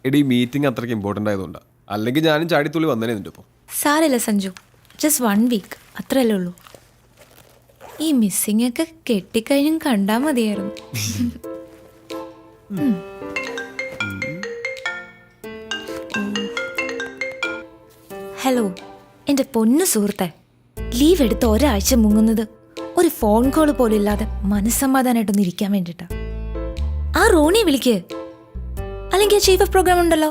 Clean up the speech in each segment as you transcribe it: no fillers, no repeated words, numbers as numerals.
എടീ മീറ്റിംഗ് അത്രയ്ക്ക് ഇമ്പോർട്ടൻ്റ് ആയതുകൊണ്ടാണ്. അല്ലെങ്കിൽ ഞാനും ചാടിത്തുള്ളി വന്നേനെ നിൻ്റെ ഒപ്പം. സാരല്ല സഞ്ജു, ജസ്റ്റ് 1 വീക്ക് അത്രയല്ലേ ഉള്ളൂ. ഈ മിസ്സിംഗ് ഒക്കെ കെട്ടിക്കഴിഞ്ഞും കണ്ടാ മതിയായിരുന്നു. ഹലോ എൻ്റെ പൊന്നു സുഹൃത്തെ, ലീവ് എടുത്ത് ഒരാഴ്ച മുങ്ങുന്നത് ഒരു ഫോൺ കോൾ പോലും ഇല്ലാതെ മനസ്സമാധാനമായിട്ടൊന്ന് ഇരിക്കാൻ വേണ്ടിയിട്ടാ. ആ റോണിയെ വിളിക്ക്, അല്ലെങ്കിൽ ആ ചീഫ് ഓഫ് പ്രോഗ്രാം ഉണ്ടല്ലോ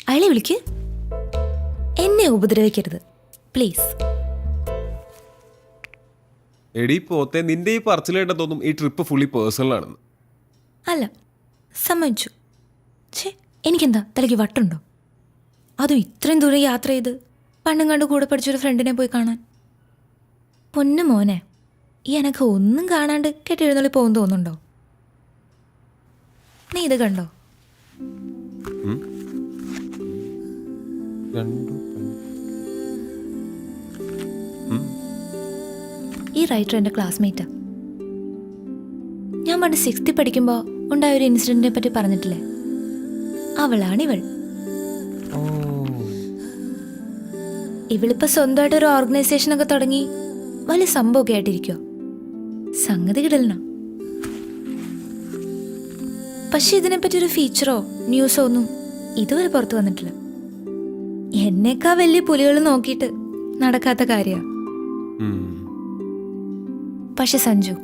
അയാളെ വിളിക്ക്. എന്നെ ഉപദ്രവിക്കരുത് പ്ലീസ്. എടീ പോത്തെ, നിന്റെ ഈ പറച്ചിലായിട്ട് തോന്നും ഈ ട്രിപ്പ് ഫുള്ളി പേഴ്സണൽ ആണെന്ന്. അല്ല, സമ്മതിച്ചു. ഛേ, എനിക്കെന്താ തലയ്ക്ക് വട്ടുണ്ടോ? അതും ഇത്രയും ദൂരം യാത്ര ചെയ്ത് പണ്ടും കണ്ട് കൂടെ പഠിച്ചൊരു ഫ്രണ്ടിനെ പോയി കാണാൻ. പൊന്നു മോനെ, ഈ എനക്ക് ഒന്നും കാണാണ്ട് കെട്ടിയെഴുന്നള്ളി പോകുന്നു തോന്നുന്നുണ്ടോ? നീ ഇത് കണ്ടോ? ഈ റൈറ്റർ എൻ്റെ ക്ലാസ്മേറ്റാ. ഞാൻ പണ്ട് 6th പഠിക്കുമ്പോൾ ഉണ്ടായ ഒരു ഇൻസിഡന്റിനെ പറ്റി പറഞ്ഞിട്ടില്ലേ, അവളാണിവൾ. ഇവളിപ്പോ സ്വന്തമായിട്ട് ഒരു ഓർഗനൈസേഷനൊക്കെ തുടങ്ങി വലിയ സംഭവമൊക്കെ ആയിട്ടിരിക്കോ. സംഗതി കിടലന. പക്ഷെ ഇതിനെപ്പറ്റി ഒരു ഫീച്ചറോ ന്യൂസോ ഒന്നും ഇതുവരെ പുറത്തു വന്നിട്ടില്ല. എന്നേക്കാ വലിയ പുലികൾ നോക്കിയിട്ട് നടക്കാത്ത കാര്യ. പക്ഷെ സഞ്ജു,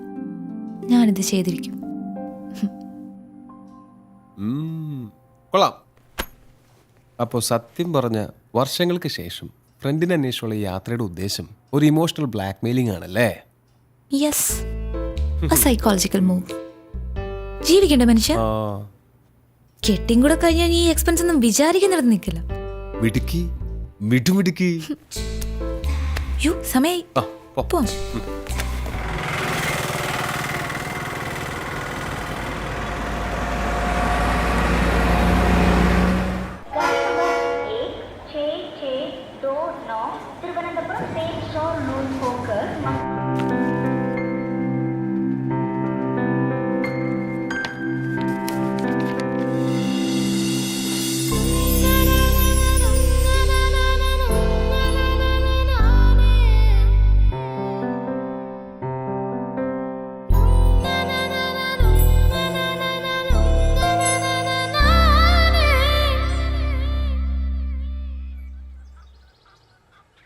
ഞാനിത് ചെയ്തിരിക്കും. കൊള്ളാം. അപ്പോൾ സത്യം പറഞ്ഞ വർഷങ്ങൾക്ക് ശേഷം ഫ്രണ്ടിനെ അന്വേഷിച്ചുള്ള യാത്രയുടെ ഉദ്ദേശം ഒരു ഇമോഷണൽ ബ്ലാക്ക് മെയിലിംഗ് ആണല്ലേ? Yes, a psychological move. ജീവിക്കണ്ട മനുഷ്യ. കെട്ടിയും കൂടെ കഴിഞ്ഞാൽ ഈ എക്സ്പെൻസ് ഒന്നും വിചാരിക്കുന്നിടത്ത് നിൽക്കില്ല. മിടുക്കി, മിടുമിടുക്കി. യോ, സമയായി. പോ.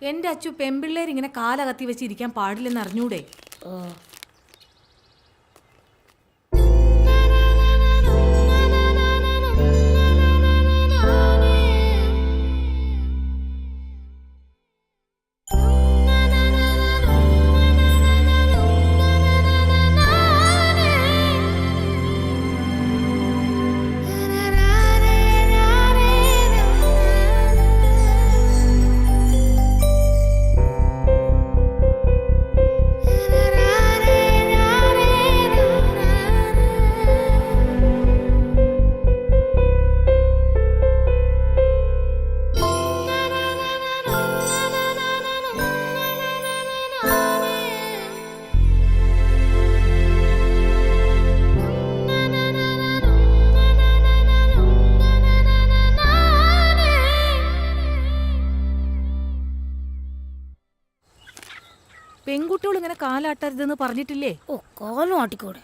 എന്റെ അച്ചു, പെമ്പിള്ളേർ ഇങ്ങനെ കാലകത്തി വെച്ചിരിക്കാൻ പാടില്ലെന്ന് അറിഞ്ഞൂടെ? പെൺകുട്ടികൾ ഇങ്ങനെ കാലാട്ടരുതെന്ന് പറഞ്ഞിട്ടില്ലേ? ഓ, കാലും ആട്ടിക്കൂടെ.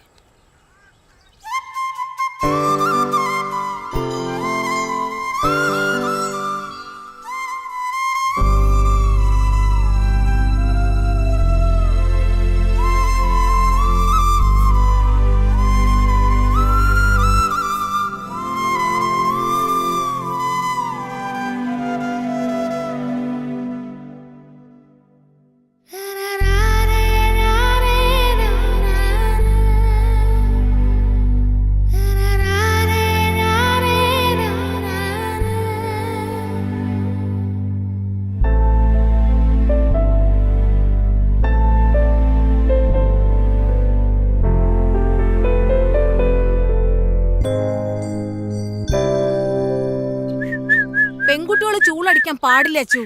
പെൺകുട്ടികള് ചൂളടിക്കാൻ പാടില്ല അച്ചു.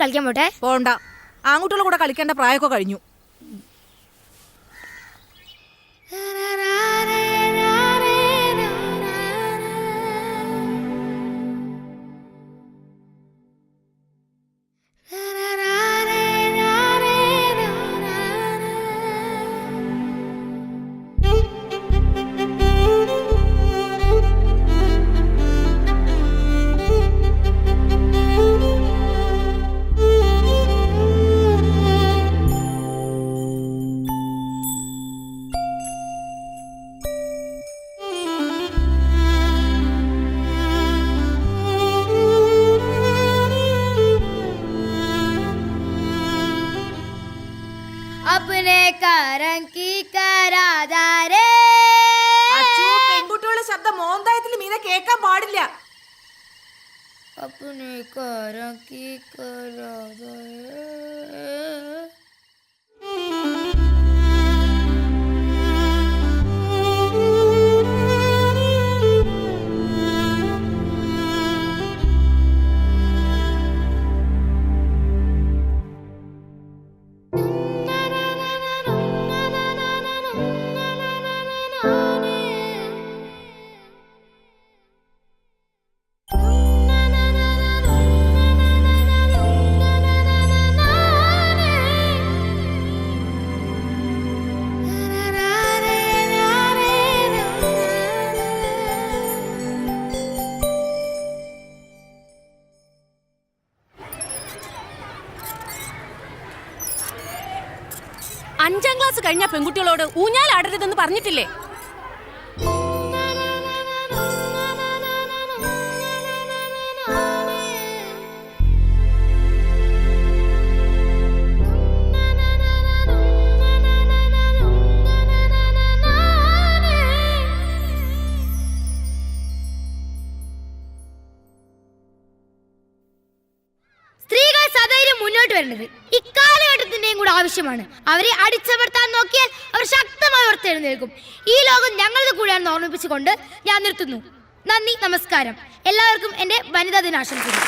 കളിക്കാൻ പോട്ടെ. പോണ്ട, ആൺകുട്ടികളുടെ കൂടെ കളിക്കേണ്ട പ്രായമൊക്കെ കഴിഞ്ഞു. अपने कारण की करादारे. പെൺകുട്ടികളുടെ ശബ്ദം മോന്തായത്തിൽ മീനെ കേൾക്കാൻ പാടില്ല. अपने कारण की करादारे. അഞ്ചാം ക്ലാസ് കഴിഞ്ഞ പെൺകുട്ടികളോട് ഊഞ്ഞാലാടരുതെന്ന് പറഞ്ഞിട്ടില്ലേ? സ്ത്രീകൾ സധൈര്യം മുന്നോട്ട് വരേണ്ടത് ഇക്കാലഘട്ടത്തിന്റെയും കൂടെ ആവശ്യമാണ്. അവരെ അടിച്ചമർത്താൻ നോക്കിയാൽ അവർ ശക്തമായി ഉയർത്തെഴുന്നേൽക്കും. ഈ ലോകം ഞങ്ങളുടെ കൂടെയാണെന്ന് ഓർമ്മിപ്പിച്ചുകൊണ്ട് ഞാൻ നിർത്തുന്നു. നന്ദി, നമസ്കാരം. എല്ലാവർക്കും എൻ്റെ വനിതാ ദിനാശംസകൾ.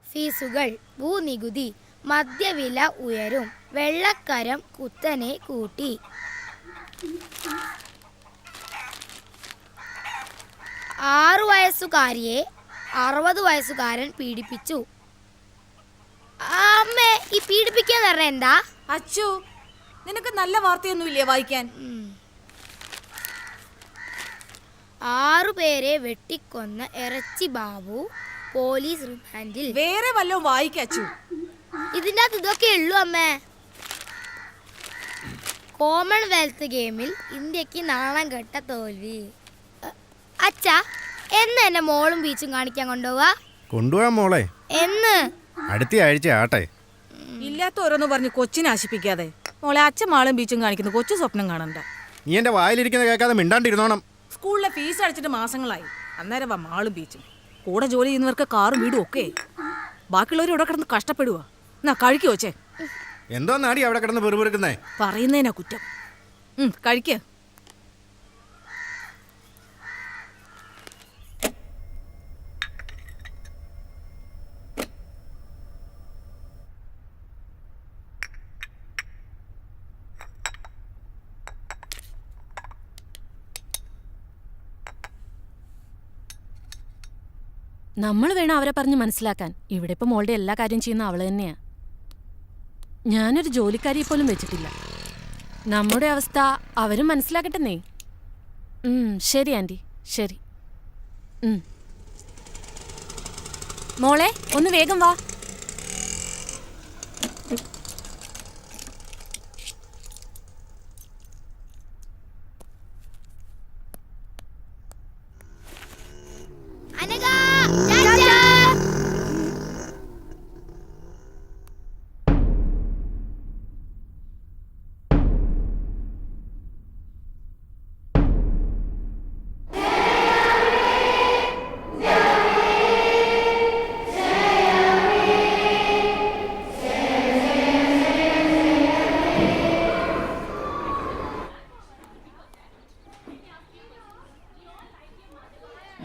ഫീസുകൾ, ഭൂനികുതി, മദ്യവില ഉയരും. വെള്ളക്കരം കുത്തനെ കൂട്ടി. 6 വയസ്സുകാരിയെ 60 വയസ്സുകാരൻ പീഡിപ്പിച്ചു. അമ്മേ, ഈ പീഡിപ്പിക്കാന്ന് പറഞ്ഞ എന്താ? അച്ചു, നിനക്ക് നല്ല വാർത്തയൊന്നുമില്ലേ വായിക്കാൻ? 6 പേരെ വെട്ടിക്കൊന്ന ഇറച്ചി ബാബു പോലീസ് റിമാൻഡിൽ. വേറെ വല്ലതും വായിക്കച്ചു. ഇതിൻ്റെ അകത്ത് ഇതൊക്കെ ഉള്ളൂ അമ്മേ. കോമൺവെൽത്ത് ഗെയിമിൽ ഇന്ത്യക്ക് നാണം കെട്ട തോൽവി. അച്ഛാ, എന്ന് എന്നെ മോളും ബീച്ചും കാണിക്കാൻ കൊണ്ടുപോവാ? കൊണ്ടുപോകാൻ മോളെ. എന്ന്? അടുത്ത ആഴ്ച ആട്ടെ. ഇല്ലാത്ത ഓരോന്ന് പറഞ്ഞ് കൊച്ചിനെ ആശിപ്പിക്കാതെ. മോളെ, അച്ഛൻ മാളും ബീച്ചും കാണിക്കുന്നു, കൊച്ചു സ്വപ്നം കാണണ്ട. നീ എന്റെ വായിലിരിക്കുന്ന കേൾക്കാതെ മിണ്ടാണ്ടിരുന്നോണം. സ്കൂളിലെ ഫീസ് അടച്ചിട്ട് മാസങ്ങളായി. അന്നേരം വാ മാളും ബീച്ചും. കൂടെ ജോലി ചെയ്യുന്നവർക്ക് കാറും വീടും ഒക്കെ. ബാക്കിയുള്ളവർ ഇവിടെ കിടന്ന് കഷ്ടപ്പെടുക. എന്നാ കഴിക്കോ ചേ? എന്തോ നാടി അവിടെ കിടന്ന് പെറുപെറുക്കുന്നേ? പറയുന്നതിനാ കുറ്റം. കഴിക്ക. നമ്മൾ വേണം അവരെ പറഞ്ഞ് മനസ്സിലാക്കാൻ. ഇവിടെ ഇപ്പം മോളുടെ എല്ലാ കാര്യം ചെയ്യുന്ന അവള് തന്നെയാ. ഞാനൊരു ജോലിക്കാരിയെ പോലും വെച്ചിട്ടില്ല. നമ്മുടെ അവസ്ഥ അവരും മനസ്സിലാക്കട്ടെന്നേ. ശരി ആൻറ്റി, ശരി. മോളെ, ഒന്ന് വേഗം വാ. Anagha,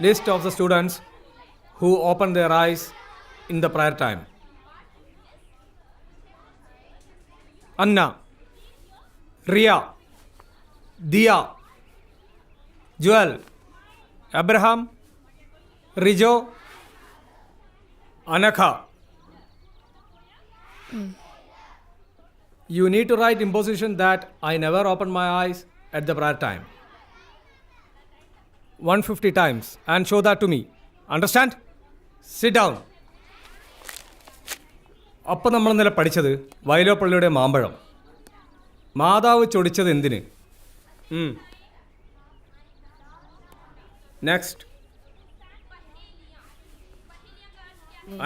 List of the students who opened their eyes in the prayer time. Anna, Ria, Dia, Joel, Abraham, Rijo, Anakha. You need to write imposition that I never opened my eyes at the prayer time. 150 times and show that to me. Understand? Sit down. അപ്പം നമ്മൾ ഇന്നലെ പഠിച്ചത് വയലോപ്പള്ളിയുടെ മാമ്പഴം. മാതാവ് ചൊടിച്ചത് എന്തിന്? Next.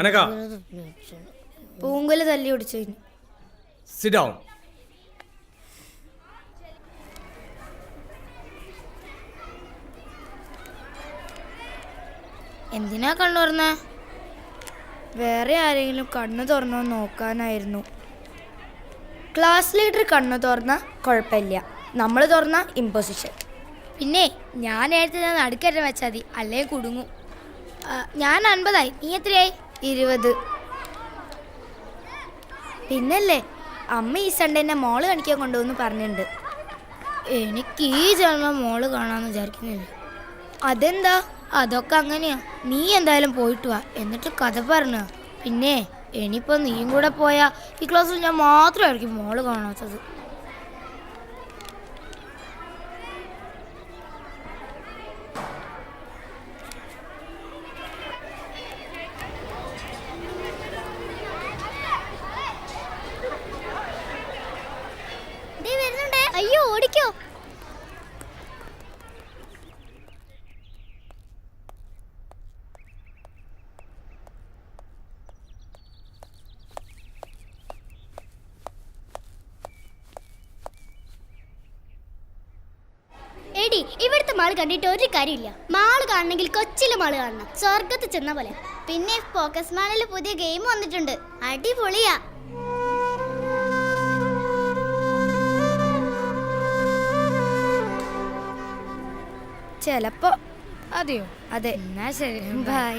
അനക. പൂങ്കുല തല്ലി ഒടിച്ചതിന്. Sit down. എന്തിനാ കണ്ണു തുറന്ന? വേറെ ആരെങ്കിലും കണ്ണു തുറന്നോ നോക്കാനായിരുന്നു. ക്ലാസ് ലീഡർ കണ്ണു തുറന്ന കുഴപ്പമില്ല, നമ്മൾ തുറന്ന ഇമ്പോസിഷൻ. പിന്നെ ഞാൻ നേരത്തെ നടുക്കറ്റം വെച്ചാൽ മതി, അല്ലെങ്കിൽ കുടുങ്ങും. ഞാൻ 50 നീ എത്രയായി? 20. പിന്നല്ലേ അമ്മ ഈ സൺഡേ എന്നെ മോള് കാണിക്കാൻ കൊണ്ടുവന്ന് പറഞ്ഞിട്ടുണ്ട്. എനിക്ക് ഈ ജന്മം മോള് കാണാമെന്ന് വിചാരിക്കുന്നില്ല. അതെന്താ? അതൊക്കെ അങ്ങനെയാ. നീ എന്തായാലും പോയിട്ട് വാ, എന്നിട്ട് കഥ പറഞ്ഞ. പിന്നെ ഇനിയിപ്പോൾ നീയും കൂടെ പോയാൽ ഈ ക്ലാസ്സിൽ ഞാൻ മാത്രമായിരിക്കും മോള് കാണാത്തത്. അയ്യോ ഓടിക്കോ. എടി ഇവിടുത്തെ മാള് കണ്ടിട്ട് ഒരു കാര്യമില്ല. മാള് കാണണമെങ്കിൽ കൊച്ചിയിലെ മാള് കാണണം, സ്വർഗത്ത് ചെന്ന പോലെ. പിന്നെ ഫോക്കസ് മാളിൽ പുതിയ ഗെയിം വന്നിട്ടുണ്ട്, അടിപൊളിയാ. ചിലപ്പോ. അതെയോ? അതെ. എന്നാ ശരി, ബൈ.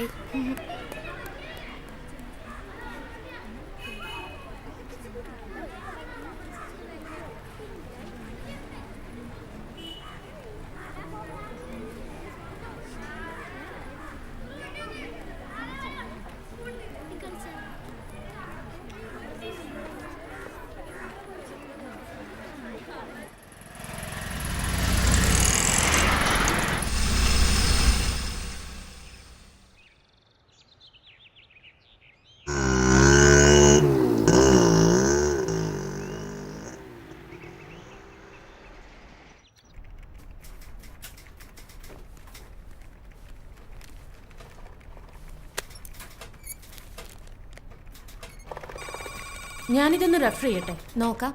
ഞാനിതൊന്ന് റെഫർ ചെയ്യട്ടെ, നോക്കാം.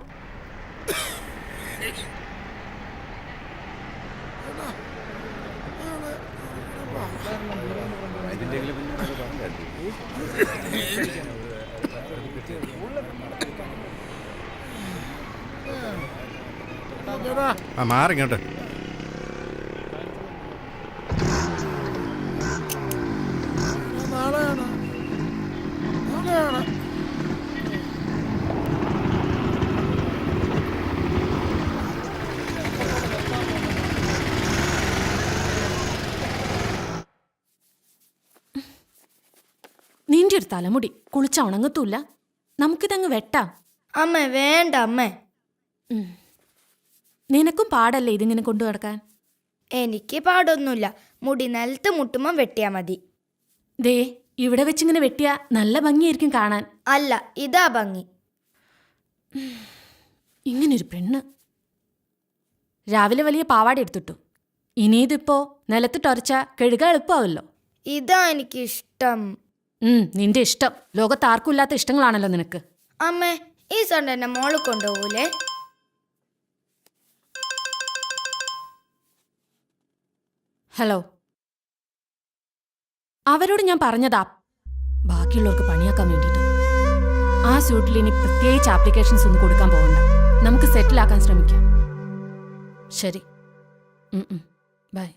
മാറിങ്ങോട്ട്. നിന്റെ ഒരു തലമുടി കുളിച്ച ഉണങ്ങത്തൂല്ല, നമുക്കിതങ്ങ് വെട്ടാം. അമ്മ വേണ്ട അമ്മ. നിനക്കും പാടല്ലേ ഇതിങ്ങനെ കൊണ്ടു നടക്കാൻ? എനിക്ക് പാടൊന്നുമില്ല, മുടി നിലത്ത് മുട്ടുമ്പം വെട്ടിയാ മതി. ദേ ഇവിടെ വെച്ചിങ്ങനെ വെട്ടിയാ നല്ല ഭംഗിയായിരിക്കും കാണാൻ. അല്ല, ഇതാ ഭംഗി. ഇങ്ങനൊരു പെണ്ണ്. രാവിലെ വലിയ പാവാട എടുത്തിട്ടു, ഇനിയിതിപ്പോ നിലത്തിട്ടൊരച്ച കഴുക എളുപ്പമാവല്ലോ. ഇതാ എനിക്കിഷ്ടം. നിന്റെ ഇഷ്ടം. ലോകത്ത് ആർക്കും ഇല്ലാത്ത ഇഷ്ടങ്ങളാണല്ലോ നിനക്ക്. അമ്മേ, ഈ സൺഡേ എന്നെ മോള് കൊണ്ടുപോകൂലേ? ഹലോ, അവരോട് ഞാൻ പറഞ്ഞതാ ബാക്കിയുള്ളവർക്ക് പണിയാക്കാൻ വേണ്ടിയിട്ട്. ആ സ്യൂട്ടിൽ ഇനി പ്രത്യേകിച്ച് ആപ്ലിക്കേഷൻസ് ഒന്നും കൊടുക്കാൻ പോകണ്ട, നമുക്ക് സെറ്റിലാക്കാൻ ശ്രമിക്കാം. ശരി, ബൈ.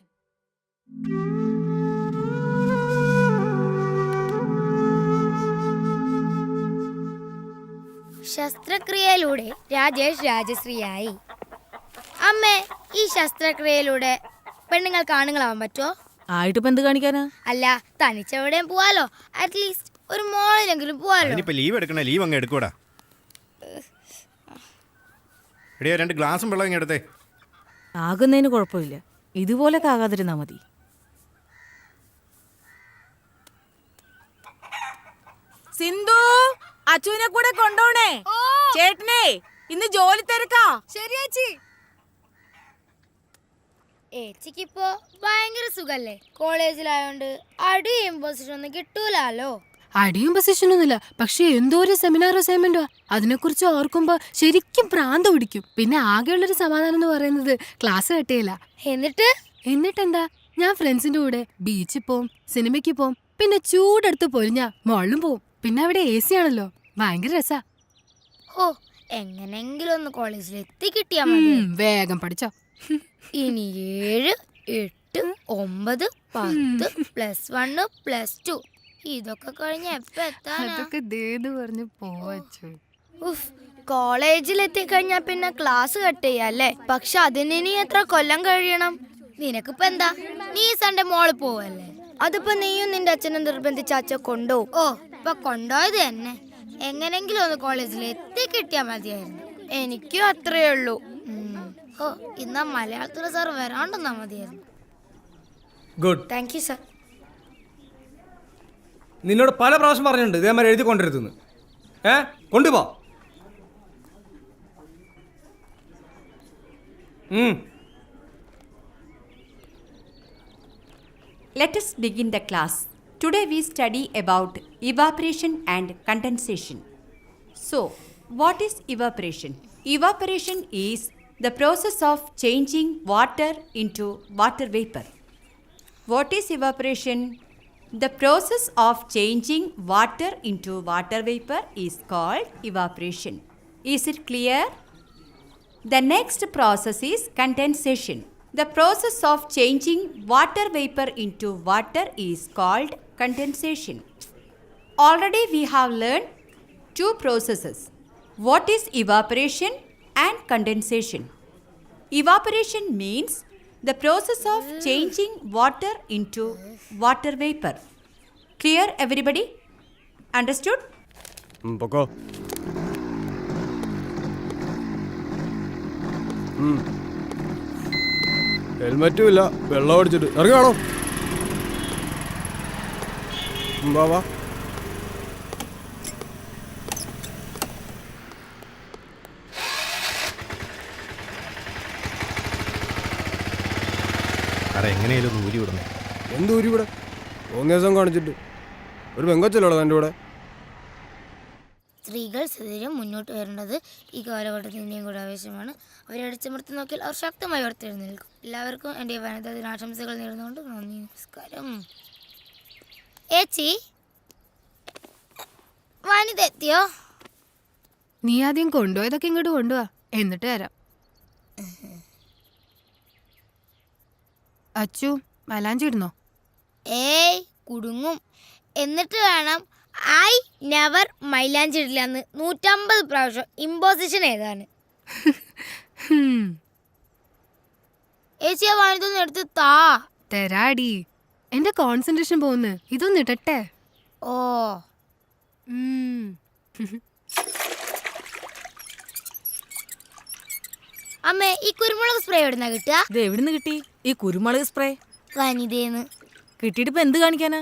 ശസ്ത്രക്രിയയിലൂടെ രാജേഷ് രാജശ്രീയായി. അമ്മേ, ഈ ശസ്ത്രക്രിയയിലൂടെ പെണ്ണുങ്ങൾക്ക് ആണുങ്ങളാവാൻ പറ്റുമോ? ആയിട്ടിപ്പോ എന്ത് കാണിക്കാനാ? അല്ല, തനിച്ചെവിടെയും പോവാലോ, അറ്റ്ലീസ്റ്റ് ഒരു മോളിലെങ്കിലും പോവാലോ. അതിനിപ്പോ ലീവ് എടുക്കണേ, ലീവ് അങ്ങ് എടുക്കൂടാ. എടിയോ 2 ഗ്ലാസും വെള്ളം ഇങ്ങ് എടുത്തേ. ആകുന്നതിന് കുഴപ്പമില്ല, ഇതുപോലൊക്കെ ആകാതിരുന്നാ മതി. സിന്ധു, അച്ചുവിനെ കൂടെ കൊണ്ടോണേ. ചേട്ടനെ ഇന്ന് ജോലി തിരക്കാ. ശരിയാച്ചി. ഏച്ചിക്കിപ്പോ ഭയങ്കര സുഖല്ലേ, കോളേജിലായോണ്ട് അടിയും പൊസിഷൻ ഒന്നും കിട്ടൂലോ. അടിയും പൊസിഷനൊന്നുമില്ല, പക്ഷെ എന്തോ ഒരു സെമിനാർ അസൈൻമെന്റോ, അതിനെക്കുറിച്ച് ഓർക്കുമ്പോ ശരിക്കും പ്രാന്ത് പിടിക്കും. പിന്നെ ആകെയുള്ളൊരു സമാധാനം എന്ന് പറയുന്നത് ക്ലാസ് കട്ടിയില്ല. എന്നിട്ടെന്താ, ഞാൻ ഫ്രണ്ട്സിന്റെ കൂടെ ബീച്ചിൽ പോവും, സിനിമയ്ക്ക് പോവും, പിന്നെ ചൂടെടുത്ത് പൊരിഞ്ഞ മോളിലും പോവും. പിന്നെ അവിടെ AC ആണല്ലോ, ഭയങ്കര രസാ. ഓ, എങ്ങനെങ്കിലും ഒന്ന് കോളേജിൽ എത്തി കിട്ടിയാ മതി. വേഗം പഠിച്ചോ. ഇനി 7, 8, 9, 10 +1 +2 ഇതൊക്കെ കഴിഞ്ഞ എപ്പ എത്താനാ? അതൊക്കെ ദേന്ന് പറഞ്ഞു പോവച്ചു. കോളേജിൽ എത്തിക്കഴിഞ്ഞാ പിന്നെ ക്ലാസ് കട്ട് ചെയ്യല്ലേ. പക്ഷെ അതിന് ഇനി എത്ര കൊല്ലം കഴിയണം? നിനക്കിപ്പോ എന്താ, നീ സൺഡേ മോള് പോവല്ലേ, അതിപ്പോ നീയും നിന്റെ അച്ഛനും നിർബന്ധിച്ച അച്ഛൻ കൊണ്ടുപോകും. ഓ, ഇപ്പൊ കൊണ്ടുപോയത് തന്നെ. എങ്ങനെങ്കിലും ഒന്ന് കോളേജിൽ എത്തിക്കിട്ടിയാ മതിയായിരുന്നു. എനിക്കും അത്രേ ഉള്ളൂ. ഓ, ഇന്നാ മലയാളത്തിലെ സാർ വരാണ്ടെന്നാ മതിയായിരുന്നു. ഗുഡ്. Thank you sir. നിന്നോട് പല പ്രാവശ്യം പറഞ്ഞിട്ടുണ്ട് ഇതേമാതിരി എഴുതി കൊണ്ടിരുത്തുന്നു. കൊണ്ടുപോ. Let us begin the class. Today we study about evaporation and condensation. So, what is evaporation? Evaporation is the process of changing water into water vapor. What is evaporation? The process of changing water into water vapor is called evaporation. Is it clear? The next process is condensation. The process of changing water vapor into water is called condensation. Already we have learned 2 processes. What is evaporation and condensation? Evaporation means the process of changing water into water vapor. Clear, everybody? Understood? പൊക്കോ. ഹെൽമറ്റും ഇല്ല, വെള്ളം അടിച്ചിട്ട് ഇറങ്ങാണോ? വാ. എങ്ങനെയാലും ഊരി വിടണേ. എന്ത് ഊരി ഇവിടെ? ഓങ്ങേസം കാണിച്ചിട്ട് ഒരു പെങ്കൊച്ചല്ലോ എൻ്റെ കൂടെ. സ്ത്രീകൾ സദൈര്യം മുന്നോട്ട് വരേണ്ടത് ഈ കാലഘട്ടത്തിൻ്റെയും കൂടെ ആവശ്യമാണ്. അവരെ അടിച്ചമർത്തി നോക്കിയാൽ അവർ ശക്തമായി ഉയർത്തെഴുന്നേൽക്കും. എല്ലാവർക്കും എൻ്റെ വനിതാ ദിനാശംസകൾ നേർന്നുകൊണ്ട് നന്ദി, നമസ്കാരം. ഏച്ചി, വനിത എത്തിയോ? നീ ആദ്യം കൊണ്ടുപോയതൊക്കെ ഇങ്ങോട്ട് കൊണ്ടുപോവാ, എന്നിട്ട് തരാം. അച്ചു, മലാഞ്ചി ഇടുന്നോ? ഏയ്, കുടുങ്ങും. എന്നിട്ട് വേണം ഐ നെവർ മൈലാഞ്ചി ഇടില്ലെന്ന് 150 പ്രാവശ്യം ഇമ്പോസിഷൻ ഏതാണ്? ഏച്ചിയെ വാങ്ങിതൊന്ന് എടുത്ത് താ. തരാടി, എന്റെ കോൺസെൻട്രേഷൻ പോകുന്നു. ഇതൊന്ന് ഇടട്ടെ. ഓ, അമ്മേ, ഈ കുരുമുളക് സ്പ്രേ എവിടുന്നാ കിട്ടുക? ഇത് എവിടുന്ന് കിട്ടി ഈ കുരുമുളക് സ്പ്രേ? വനിതേന്ന്. കിട്ടിയിട്ട് ഇപ്പൊ എന്ത് കാണിക്കാനാ?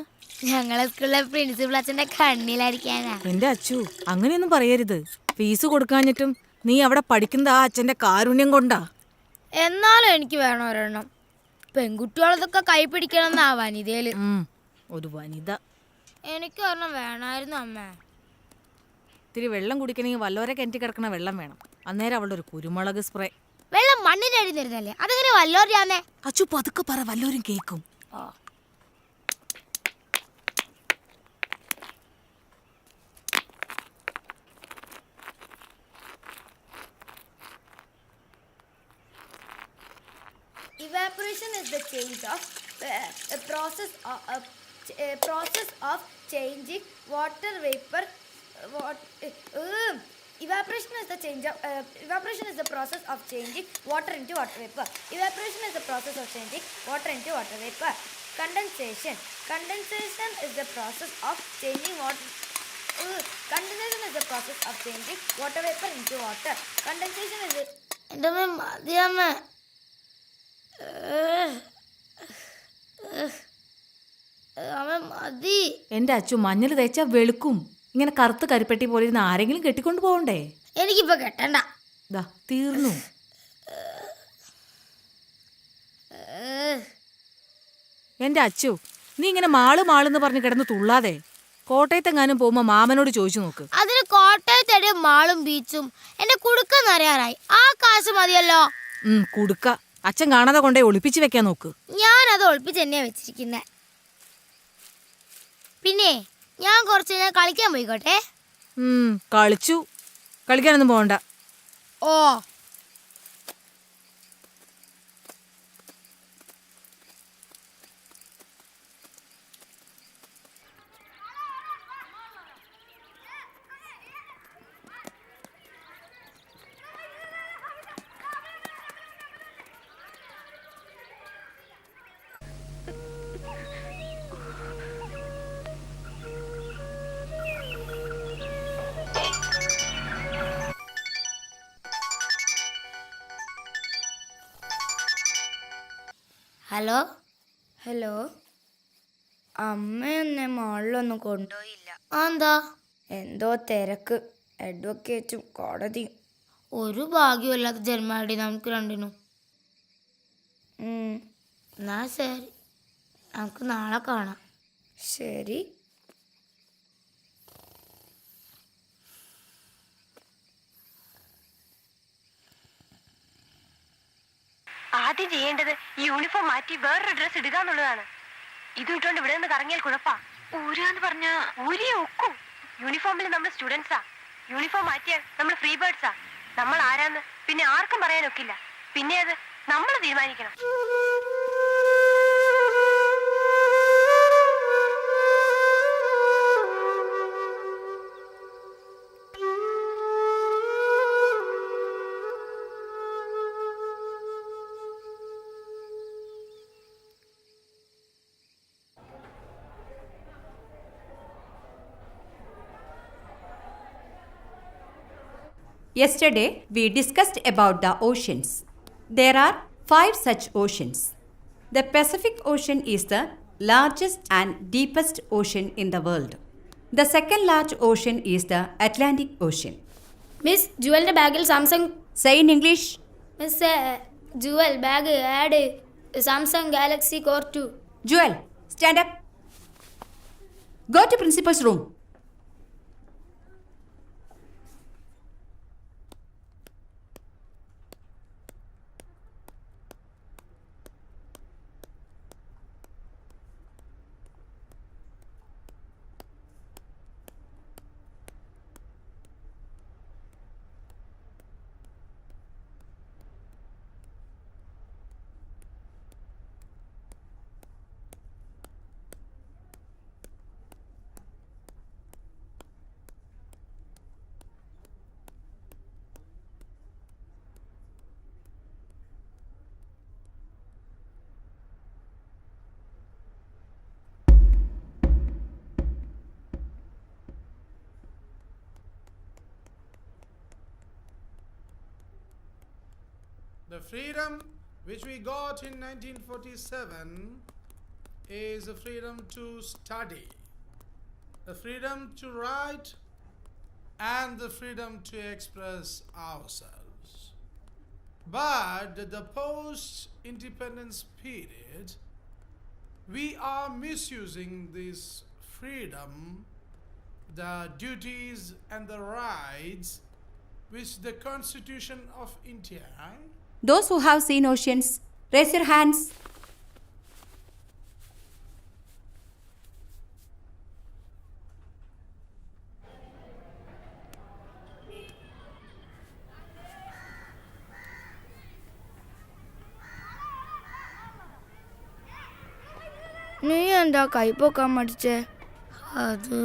ഞങ്ങളെ സ്കൂളിലെ പ്രിൻസിപ്പൽ അച്ഛന്റെ കണ്ണിലായിരിക്കാനാ. എന്റെ അച്ചു, അങ്ങനെയൊന്നും പറയരുത്. ഫീസ് കൊടുക്കാഞ്ഞിട്ടും നീ അവിടെ പഠിക്കുന്ന ആ അച്ഛന്റെ കാരുണ്യം കൊണ്ടാ. എന്നാലും എനിക്ക് വേണം ഒരെണ്ണം. പെൺകുട്ടികളതൊക്കെ കൈ പിടിക്കണമെന്നാ വനിതയില്. ഒരു വനിത. എനിക്ക് ഒരെണ്ണം വേണമായിരുന്നു അമ്മ. ഇത്തിരി വെള്ളം കുടിക്കണമെങ്കിൽ വല്ലോരെ കിണറ്റി കിടക്കണ വെള്ളം വേണം. അന്നേരം അവളുടെ ഒരു കുരുമുളക് സ്പ്രേ. വെള്ളം മണ്ണിന്റെ അടി തരുന്നല്ലേ, അതെങ്ങനെ വല്ലോരാന്നേ? അച്ചു പതുക്കെ പറ, വല്ലോരും കേക്കും. Evaporation is the change of process of changing water vapor Evaporation is the evaporation is the process of changing water into water vapor. Evaporation is the process of changing water into water vapor. Condensation is the process of changing water. Condensation is the process of changing water vapor into water. Condensation is എന്റെ അച്ചു മഞ്ഞൾ തേച്ചാ വെളുക്കും. ഇങ്ങനെ കറുത്ത് കരിപ്പെട്ടി പോലെ ഇരുന്ന് ആരെങ്കിലും കെട്ടിക്കൊണ്ട് പോകണ്ടേ? എനിക്കിപ്പോ കെട്ടണ്ട. ദാ തീർന്നു. എന്റെ അച്ചു, നീ ഇങ്ങനെ മാളെന്ന് പറഞ്ഞ് കിടന്ന് തുള്ളാതെ കോട്ടയത്തെങ്ങാനും പോകുമ്പോ മാമനോട് ചോദിച്ചു നോക്ക്. അതിന് കോട്ടയത്തെ മാളും ബീച്ചും എന്നെ കുടുക്കെന്നറിയാറായി. ആ കാശ് മതിയല്ലോ. കുടുക്ക അച്ഛൻ കാണാതെ കൊണ്ടേ ഒളിപ്പിച്ച് വെക്കാൻ നോക്ക്. ഞാനത് ഒളിപ്പിച്ച് തന്നെയാ വെച്ചിരിക്കുന്നെ. പിന്നെ ഞാൻ കുറച്ച് നേരം കളിക്കാൻ പോയിക്കോട്ടെ. കളിച്ചു. കളിക്കാനൊന്നും പോകണ്ട. ഓ ഹലോ ഹലോ. അമ്മയൊന്നെ മാളിലൊന്നും കൊണ്ടുപോയില്ല. എന്താ? എന്തോ തിരക്ക്, അഡ്വക്കേറ്റും കോടതിയും. ഒരു ഭാഗ്യമല്ലാത്ത ജന്മാടി നമുക്ക് രണ്ടിനും. എന്നാ ശരി, നമുക്ക് നാളെ കാണാം. ശരി. ആദ്യം ചെയ്യേണ്ടത് ഈ യൂണിഫോം മാറ്റി വേറൊരു ഡ്രസ് ഇടുക എന്നുള്ളതാണ്. ഇത് ഇട്ടുകൊണ്ട് ഇവിടെ നിന്ന് കറങ്ങിയാൽ കുഴപ്പാ. ഊരാന്ന് പറഞ്ഞാ ഊരിയെ ഒക്കും. യൂണിഫോമിൽ നമ്മൾ സ്റ്റുഡൻസാ. യൂണിഫോം മാറ്റിയാൽ നമ്മൾ ഫ്രീ ബേർഡ്സാ. നമ്മൾ ആരാന്ന് പിന്നെ ആർക്കും പറയാനൊക്കില്ല. പിന്നെ അത് നമ്മൾ തീരുമാനിക്കണം. Yesterday, we discussed about the oceans. There are 5 such oceans. The Pacific Ocean is the largest and deepest ocean in the world. The second large ocean is the Atlantic Ocean. Miss ജുവലിന്റെ ബാഗിൽ Samsung. Say in English. Miss Jewel bag had Samsung Galaxy Core 2. Joel, stand up. Go to principal's room. The freedom which we got in 1947 is the freedom to study, the freedom to write, and the freedom to express ourselves. But the post-independence period, we are misusing this freedom, the duties and the rights which the Constitution of India. Those who have seen oceans, raise your hands. നീ എന്താ കൈപ്പൊക്കാൻ മടിച്ചേ? അത്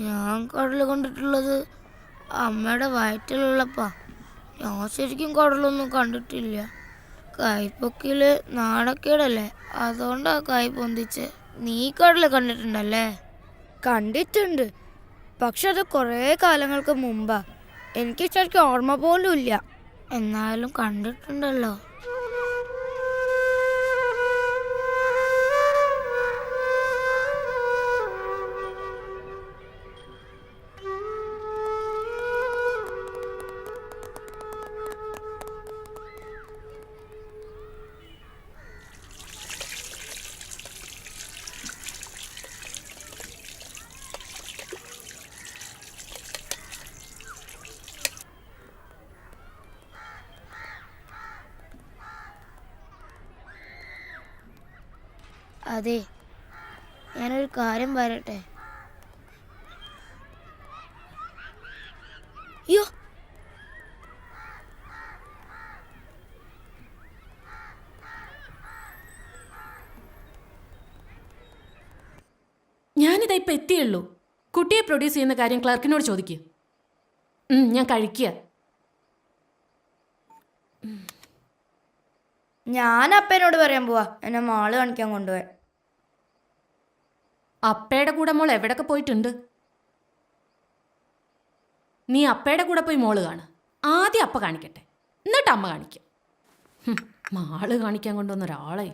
ഞാൻ കടൽ കണ്ടിട്ടുള്ളത് അമ്മയുടെ വയറ്റിലുള്ളപ്പാ. ഞാൻ ശരിക്കും കടലൊന്നും കണ്ടിട്ടില്ല. കൈപ്പൊക്കില് നാണക്കേടല്ലേ, അതുകൊണ്ടാ കൈ പൊന്തിച്ച്. നീ കടല് കണ്ടിട്ടുണ്ടല്ലേ? കണ്ടിട്ടുണ്ട്, പക്ഷെ അത് കുറേ കാലങ്ങൾക്ക് മുമ്പാ. എനിക്ക് ശരിക്കും ഓർമ്മ പോലും ഇല്ല. എന്നാലും കണ്ടിട്ടുണ്ടല്ലോ. അതെ, ഞാനൊരു കാര്യം പറയട്ടെ. അയ്യോ, ഞാനിതാ ഇപ്പം എത്തിയുള്ളൂ. കുട്ടിയെ പ്രൊഡ്യൂസ് ചെയ്യുന്ന കാര്യം ക്ലർക്കിനോട് ചോദിക്കുക. ഞാൻ കഴിക്കുക. ഞാൻ അപ്പനോട് പറയാൻ പോവാ എന്നെ മാള് കാണിക്കാൻ കൊണ്ടുപോയി. അപ്പയുടെ കൂടെ മോൾ എവിടൊക്കെ പോയിട്ടുണ്ട്? നീ അപ്പയുടെ കൂടെ പോയി മോള് കാണ്. ആദ്യം അപ്പ കാണിക്കട്ടെ, എന്നിട്ട് അമ്മ കാണിക്കാം. മാള് കാണിക്കാൻ കൊണ്ടുവന്ന ഒരാളെ.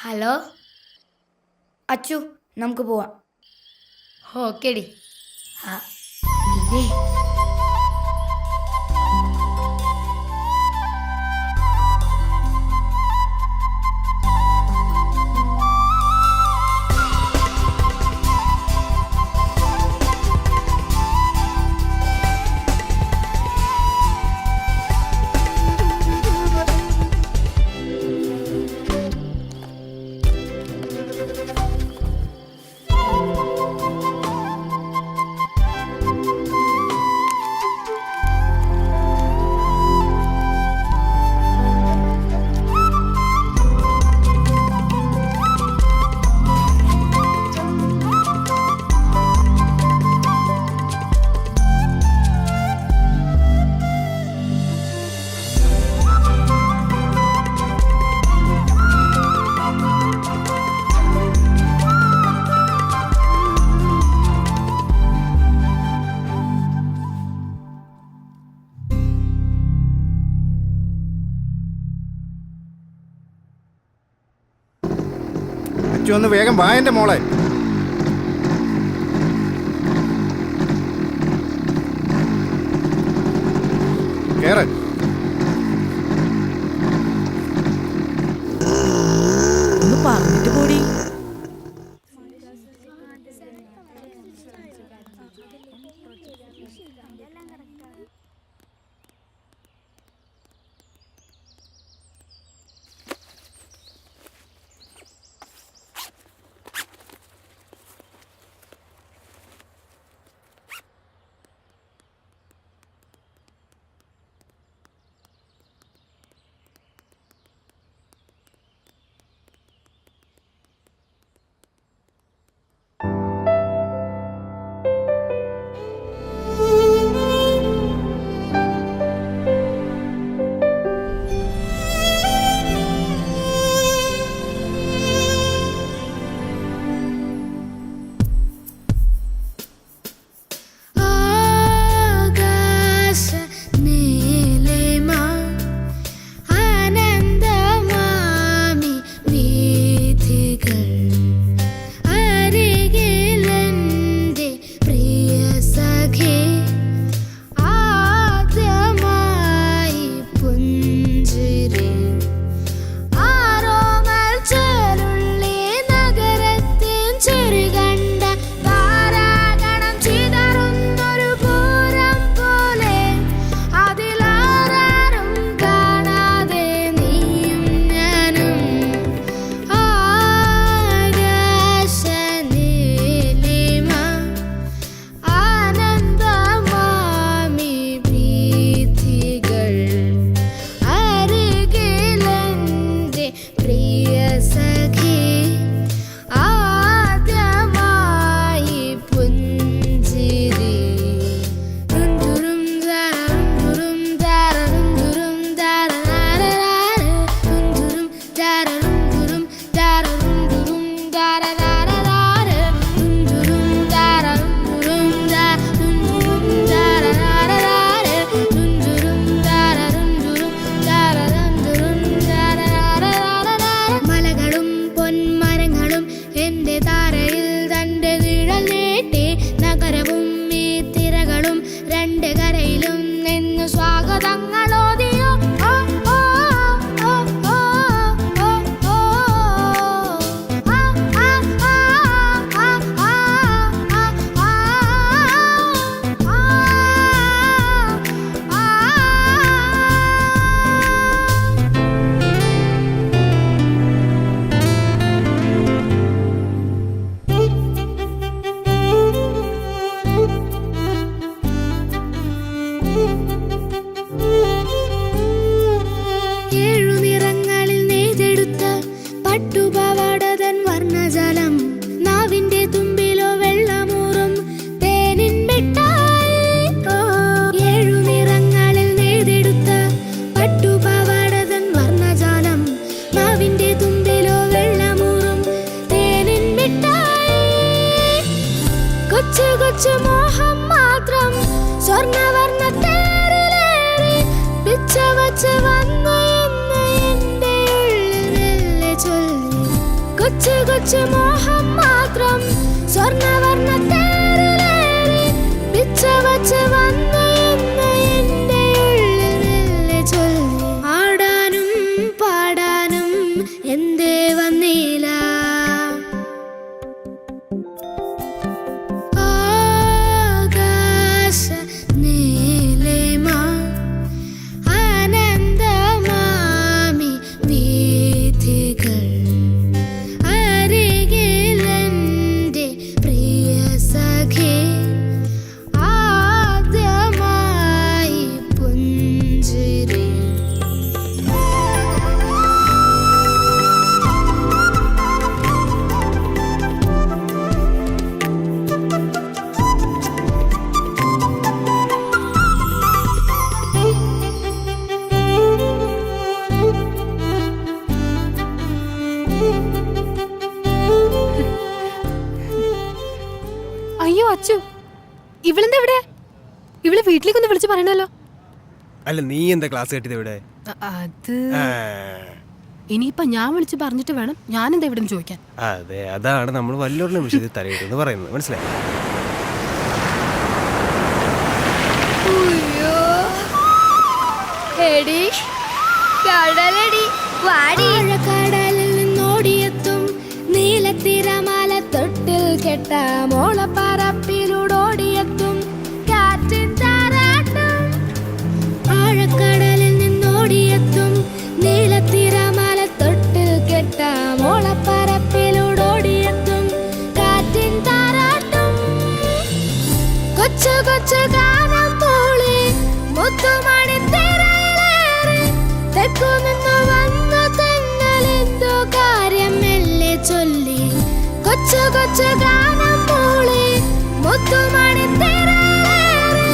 ഹലോ അച്ചു, നമുക്ക് പോവാം. ഓക്കേടി. ഇതേ അച്ചു ഒന്ന് വേഗം വാ എൻ്റെ മോളെ. കേറ്. ഒന്ന് പറഞ്ഞിട്ട് കൂടി. താരയിൽ തന്റെ നിഴൽ നീട്ടി നഗരവും ഈ തിരകളും രണ്ട് കരയിലും നിന്ന് സ്വാഗതങ്ങളോദിയോ. ഓ ഓ ഓ ഓ ഓ ഓ ആ ആ ആ ആ ആ ആ ആ. ഏഴു നിറങ്ങളിൽ നെയ്തെടുത്ത പട്ടുപാവാടതൻ വർണ്ണജലം നാവിന്റെ തുമ്പിലോ വെള്ളമൂറും തേനിൻ മിഠായി. ഓ, ഏഴു നിറങ്ങളിൽ നെയ്തെടുത്ത പട്ടുപാവാടതൻ വർണ്ണജാലം നാവിന്റെ തുമ്പിലോ വെള്ളമൂറും തേനിൻ മിഠായി. കൊച്ചു കൊച്ചു മോഹം മാത്രം സ്വർണ്ണവർണ്ണ തേരിലേറി പിച്ച വച്ച് വന്നു എന്ന് എന്റെ ഉള്ളിൽ മെല്ലെ ചൊല്ലി. കൊച്ചു കൊച്ചു മോഹം മാത്രം സ്വർണ്ണവർണ്ണ തേരിലേറി പിച്ച വച്ച് വന്നു എന്ന് എന്റെ ഉള്ളിൽ മെല്ലെ ചൊല്ലി. ആടാനും പാടാനും എന്തേ വന്നില്ല. ആകാശ നീലിമ ആനന്ദമാമി വീഥികൾ അരികിലെന്റെ പ്രിയ സഖി ആദ്യമായി പുഞ്ചിരി. അയ്യോ അച്ചു, ഇവളെന്താ ഇവിടെ? ഇവള് വീട്ടിലേക്കൊന്ന് വിളിച്ചു പറയണല്ലോ. അല്ല, നീ എന്താ ക്ലാസ് കെട്ടിയത് ഇവിടെ? അത് ഇനിയിപ്പൊ ഞാൻ വിളിച്ചു പറഞ്ഞിട്ട് വേണം ഞാനെന്താ ഇവിടെ ചോദിക്കാൻ. അതെ, അതാണ് നമ്മൾ വല്ലൊരു നിമിഷത്തിൽ തലയിട്ടെന്ന് പറയുന്നത്, മനസ്സിലായി? എടി കടലടി വാടി. കടലിൽ നിന്നോടിയെത്തും നീലത്തിരമാല തൊട്ടിൽ കെട്ട മോളപ്പറപ്പിലൂടോടിയെത്തും കാറ്റിൻ താരാട്ടം. ആഴക്കടലിൽ നിന്നോടിയെത്തും നീലത്തിരമാല തൊട്ടിൽ കെട്ട മോളപ്പറപ്പിലൂടോടിയെത്തും കാറ്റിൻ താരാട്ടം. കൊച്ചു കൊച്ചു ഗാനം മൂളി മുത്തുമണി തിരയിലേറി തെക്കു നിന്ന് വന്ന തെന്നലെന്തോ കാര്യം മെല്ലെ ചൊല്ലി. കൊച്ചു കൊച്ചു ഗാനം മൂളി മുത്തുമണി തിരയിലേറി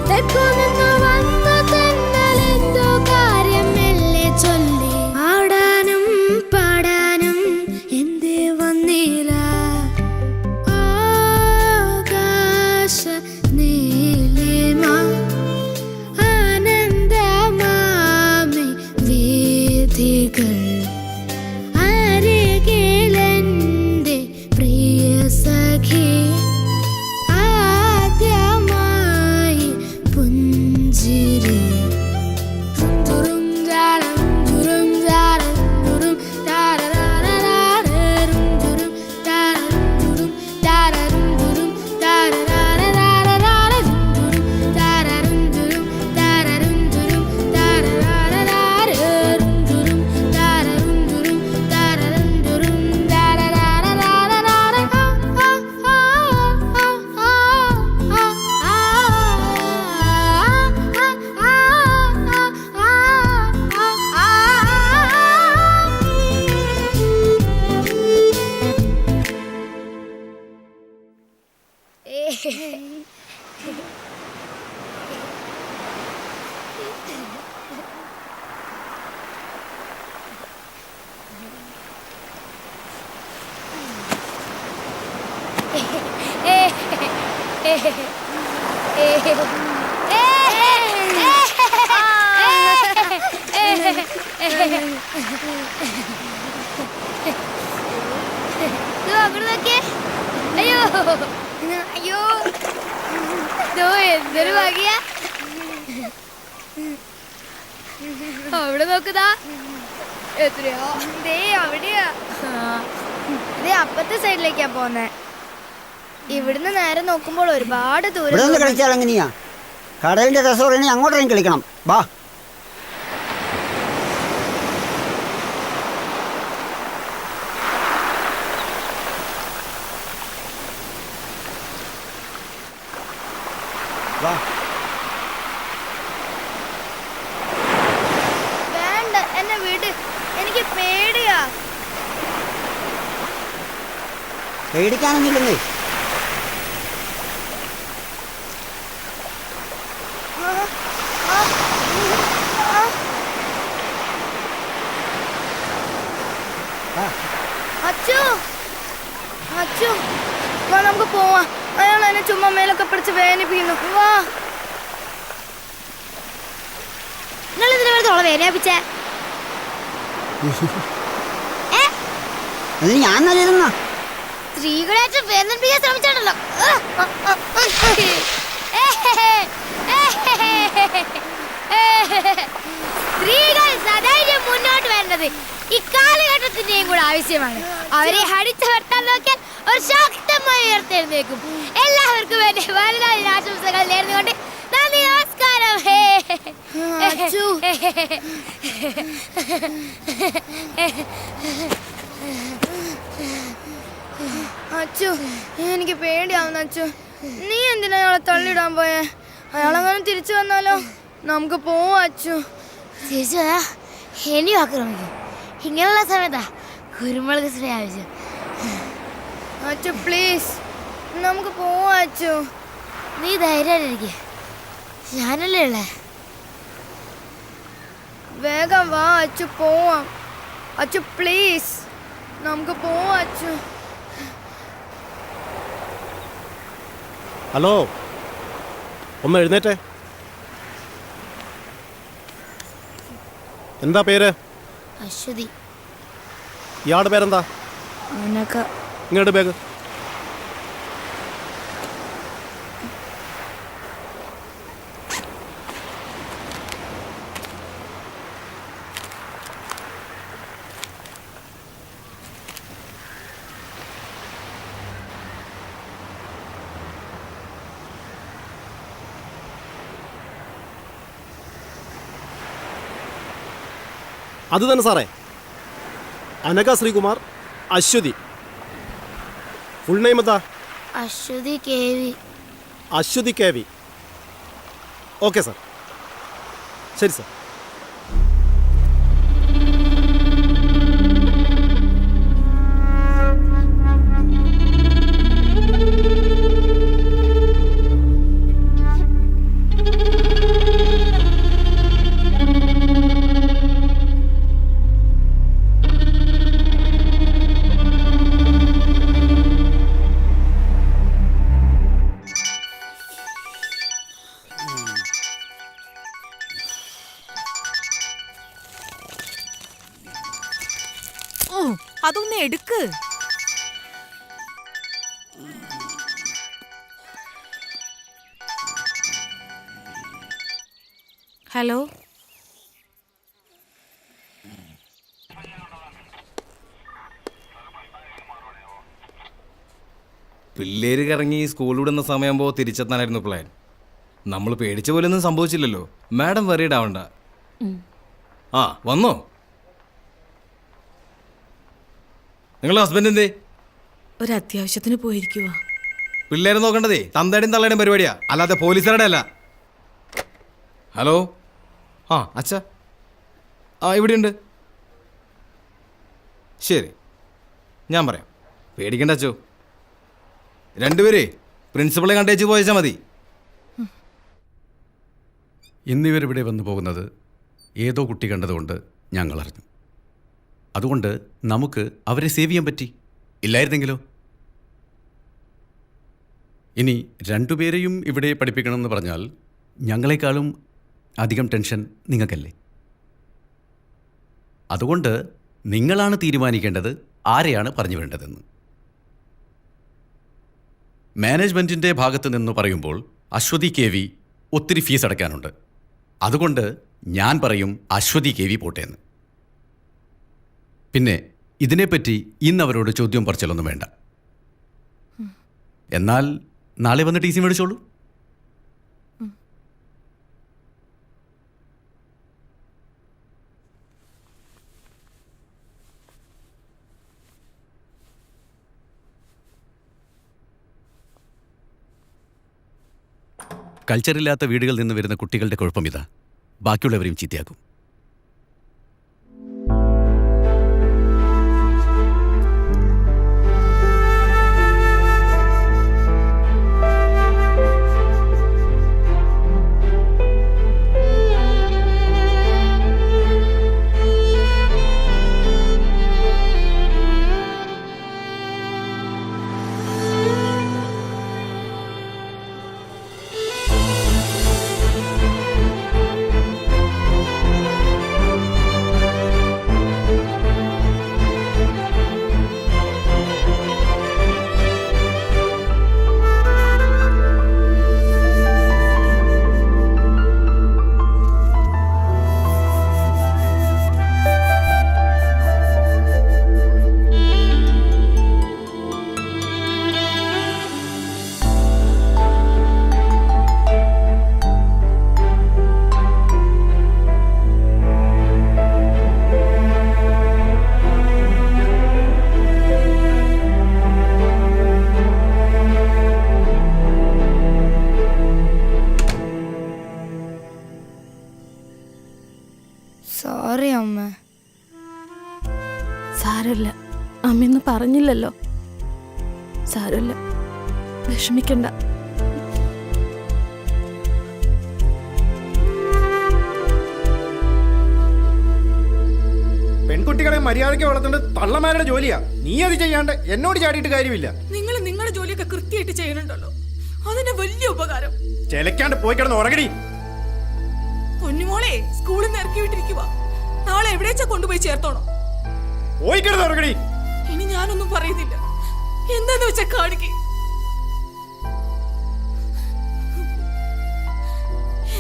തെക്കു നിന്ന് വന്ന തെന്നലെന്തോ കാര്യം മെല്ലെ ചൊല്ലി. ആടാനും പാടാനും എന്തേ വന്നില്ല. ആകാശ നീലിമ ആനന്ദമാമി വീഥികൾ അരികിലെന്റെ പ്രിയ സഖി ആദ്യമായി പുഞ്ചിരി. തുറും ജാലം തുറും ജാലം തുറും താരരാരരാരരും തുറും താരരും തുറും താരരും തുറും താരരാരരാരരും തുറും താരരും തുറും താരരും തുറും താരരാരരാരരും തുറും താരരും തുറും താരരും തുറും താരരാരരാരരാരം. അങ്ങോട്ട് നോക്കിയേ. അയ്യോ ദോ, എന്തൊരു ഭാഗ്യ. അവിടെ നോക്കുതാ, എത്രയോ ദേ അവിടെയാ. ദേ അപ്പത്തെ സൈഡിലേക്കാ പോന്നെ. ഇവിടുന്ന് നേരെ നോക്കുമ്പോൾ ഒരുപാട് ദൂരം. കളിച്ചാൽ എങ്ങനെയാ? കടലിന്റെ രസം അങ്ങോട്ടേക്കും കളിക്കണം. വാ. വേണ്ട, എന്നെ വീട്. എനിക്ക് പേടിയാ. പേടിക്കാനൊന്നുമില്ലെന്നേ. അച്ചു, അച്ചു, വാ നമുക്ക് പോവാ. അയാൾ എന്നെ ചുമ്മാ മേലൊക്കെ പിടിച്ച് വേദനിപ്പിക്കുന്നു. വാ. നിങ്ങൾ ഇതിനെ വെറുതെ ഓളെ വേദനിപ്പിച്ചേ? ഞാൻ നല്ലിരുന്ന സ്ത്രീകളെ വേദനിപ്പിക്കാൻ ശ്രമിച്ചിട്ടുണ്ടല്ലോ. സ്ത്രീകൾ സധൈര്യം മുന്നോട്ട് വരേണ്ടത് ഇക്കാലഘട്ടത്തിന്റെയും കൂടെ ആവശ്യമാണ്. അവരെ അടിച്ചമർത്താൻ നോക്കിയാൽ ഒരു ശക്തമായി ഉയർത്തെഴുന്നേക്കും. എല്ലാവർക്കും വേണ്ടി വലുതായ ആശംസകൾ നേർന്നുകൊണ്ട് നന്ദി, നമസ്കാരം. അച്ചു, എനിക്ക് പേടിയാവുന്നു. അച്ചു, നീ എന്തിനാ അയാളെ തള്ളിയിടാൻ പോയേ? അയാളെങ്ങനെ തിരിച്ചു വന്നാലോ? നമുക്ക് പോവാ അച്ചു. തിരിച്ചു വരാ ഇനി ആക്രമിക്കും. ഇങ്ങനെയുള്ള സമയത്താ കുരുമുളക് സ്പ്രേ ആവശ്യം. അച്ചു പ്ലീസ്, നമുക്ക് പോവാ അച്ചു. നീ ധൈര്യമായിട്ടിരിക്കെ, ഞാനല്ലേ ഉള്ളേ. വേഗം വാ അച്ചു, പോവാം. അച്ചു പ്ലീസ്, നമുക്ക് പോവാ അച്ചു. ഹലോ, ഒന്ന് എഴുന്നേറ്റേ. എന്താ പേര്? അശ്വതി. ഇയാളുടെ പേരെന്താ? ഇങ്ങോട്ട് ബാഗ്. അത് തന്നെ സാറേ, അനഘ ശ്രീകുമാർ, അശ്വതി. ഫുൾ നെയിം എന്താ? Aswathi K V. Aswathi K V. Okay sir, ശരി സാർ. അതൊന്ന് എടുക്ക്. ഹലോ, പിള്ളേര് കറങ്ങി സ്കൂൾ വിടുന്ന സമയമാകുമ്പോൾ തിരിച്ചെത്താനായിരുന്നു പ്ലാൻ. നമ്മൾ പേടിച്ച പോലൊന്നും സംഭവിച്ചില്ലല്ലോ. മാഡം വറീഡ് ആവണ്ട. ആ വന്നോ? നിങ്ങളുടെ ഹസ്ബൻഡ് എന്തേ? ഒരു അത്യാവശ്യത്തിന് പോയിരിക്കുവാ. പിള്ളേരെ നോക്കേണ്ടതേ തന്തയുടെയും തള്ളയുടെയും പരിപാടിയാ, അല്ലാതെ പോലീസുകാരുടെ അല്ല. ഹലോ, ആ അച്ഛാ, ആ ഇവിടെയുണ്ട്. ശരി, ഞാൻ പറയാം, പേടിക്കണ്ട അച്ചോ. രണ്ടുപേരേ പ്രിൻസിപ്പളെ കണ്ടേച്ച് പോയച്ചാൽ മതി. ഇന്നിവരിവിടെ വന്നു പോകുന്നത് ഏതോ കുട്ടി കണ്ടതുകൊണ്ട് ഞങ്ങൾ അറിഞ്ഞു. അതുകൊണ്ട് നമുക്ക് അവരെ സേവ് ചെയ്യാൻ പറ്റി. ഇല്ലായിരുന്നെങ്കിലോ? ഇനി രണ്ടുപേരെയും ഇവിടെ പഠിപ്പിക്കണമെന്ന് പറഞ്ഞാൽ ഞങ്ങളെക്കാളും അധികം ടെൻഷൻ നിങ്ങൾക്കല്ലേ? അതുകൊണ്ട് നിങ്ങളാണ് തീരുമാനിക്കേണ്ടത് ആരെയാണ് പറഞ്ഞു വേണ്ടതെന്ന്. മാനേജ്മെൻറ്റിൻ്റെ ഭാഗത്ത് നിന്ന് പറയുമ്പോൾ അശ്വതി കെ വി ഒത്തിരി ഫീസ് അടയ്ക്കാനുണ്ട്. അതുകൊണ്ട് ഞാൻ പറയും അശ്വതി കെ വി പോട്ടേന്ന്. പിന്നെ ഇതിനെപ്പറ്റി ഇന്ന് അവരോട് ചോദ്യം പറച്ചിലൊന്നും വേണ്ട. എന്നാൽ നാളെ വന്ന് ടി സി മേടിച്ചോളൂ. കൾച്ചറില്ലാത്ത വീടുകളിൽ നിന്ന് വരുന്ന കുട്ടികളുടെ കുഴപ്പം ഇതാ, ബാക്കിയുള്ളവരെയും ചീത്തയാക്കും. സോറി അമ്മ. സാരമില്ല, അമ്മയൊന്നും പറഞ്ഞില്ലല്ലോ. സാരമില്ല, വിഷമിക്കണ്ട. പെൺകുട്ടികളെ മര്യാദയ്ക്ക് വളർത്തേണ്ടത് തള്ളമാരുടെ ജോലിയാ. നീ അത് ചെയ്യാണ്ട് എന്നോട് ചാടിയിട്ട് കാര്യമില്ല. നിങ്ങൾ നിങ്ങളുടെ ജോലിയൊക്കെ കൃത്യമായിട്ട് ചെയ്യുന്നുണ്ടല്ലോ, അതിന്റെ വലിയ ഉപകാരം. ചെലക്കാണ്ട് പോയി കിടന്ന് ഉറങ്ങടി. പൊന്നുമോളെ സ്കൂളിൽ നിന്ന് ഇറക്കി വിട്ടിരിക്കുക. നാളെ എവിടേച്ചാ കൊണ്ടുപോയി ചേർത്തോണം. പോയി കിടന്ന് ഉറങ്ങടി. ഇനി ഞാനൊന്നും പറയുന്നില്ല, എന്താന്ന് വെച്ചാ കാണിക്ക്.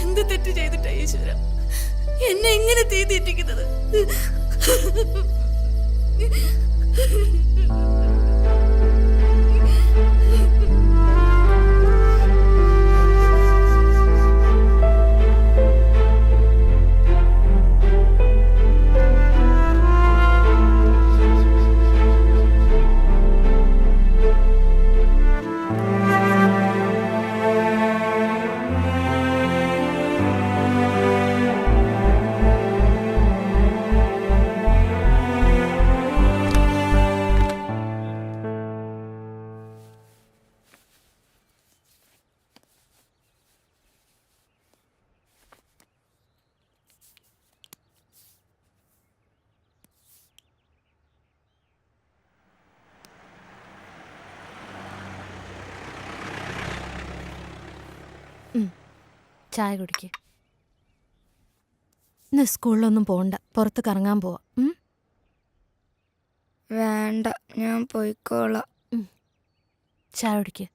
എന്ത് തെറ്റ് ചെയ്തിട്ടാ ഈശ്വര എന്നെ എങ്ങനെ തീറ്റിക്കുന്നത്? ചായ കുടിക്ക്. ഇന്ന് സ്കൂളിലൊന്നും പോണ്ട, പുറത്ത് കറങ്ങാൻ പോവാ. വേണ്ട, ഞാൻ പോയിക്കോളാം. ചായ കുടിക്ക്.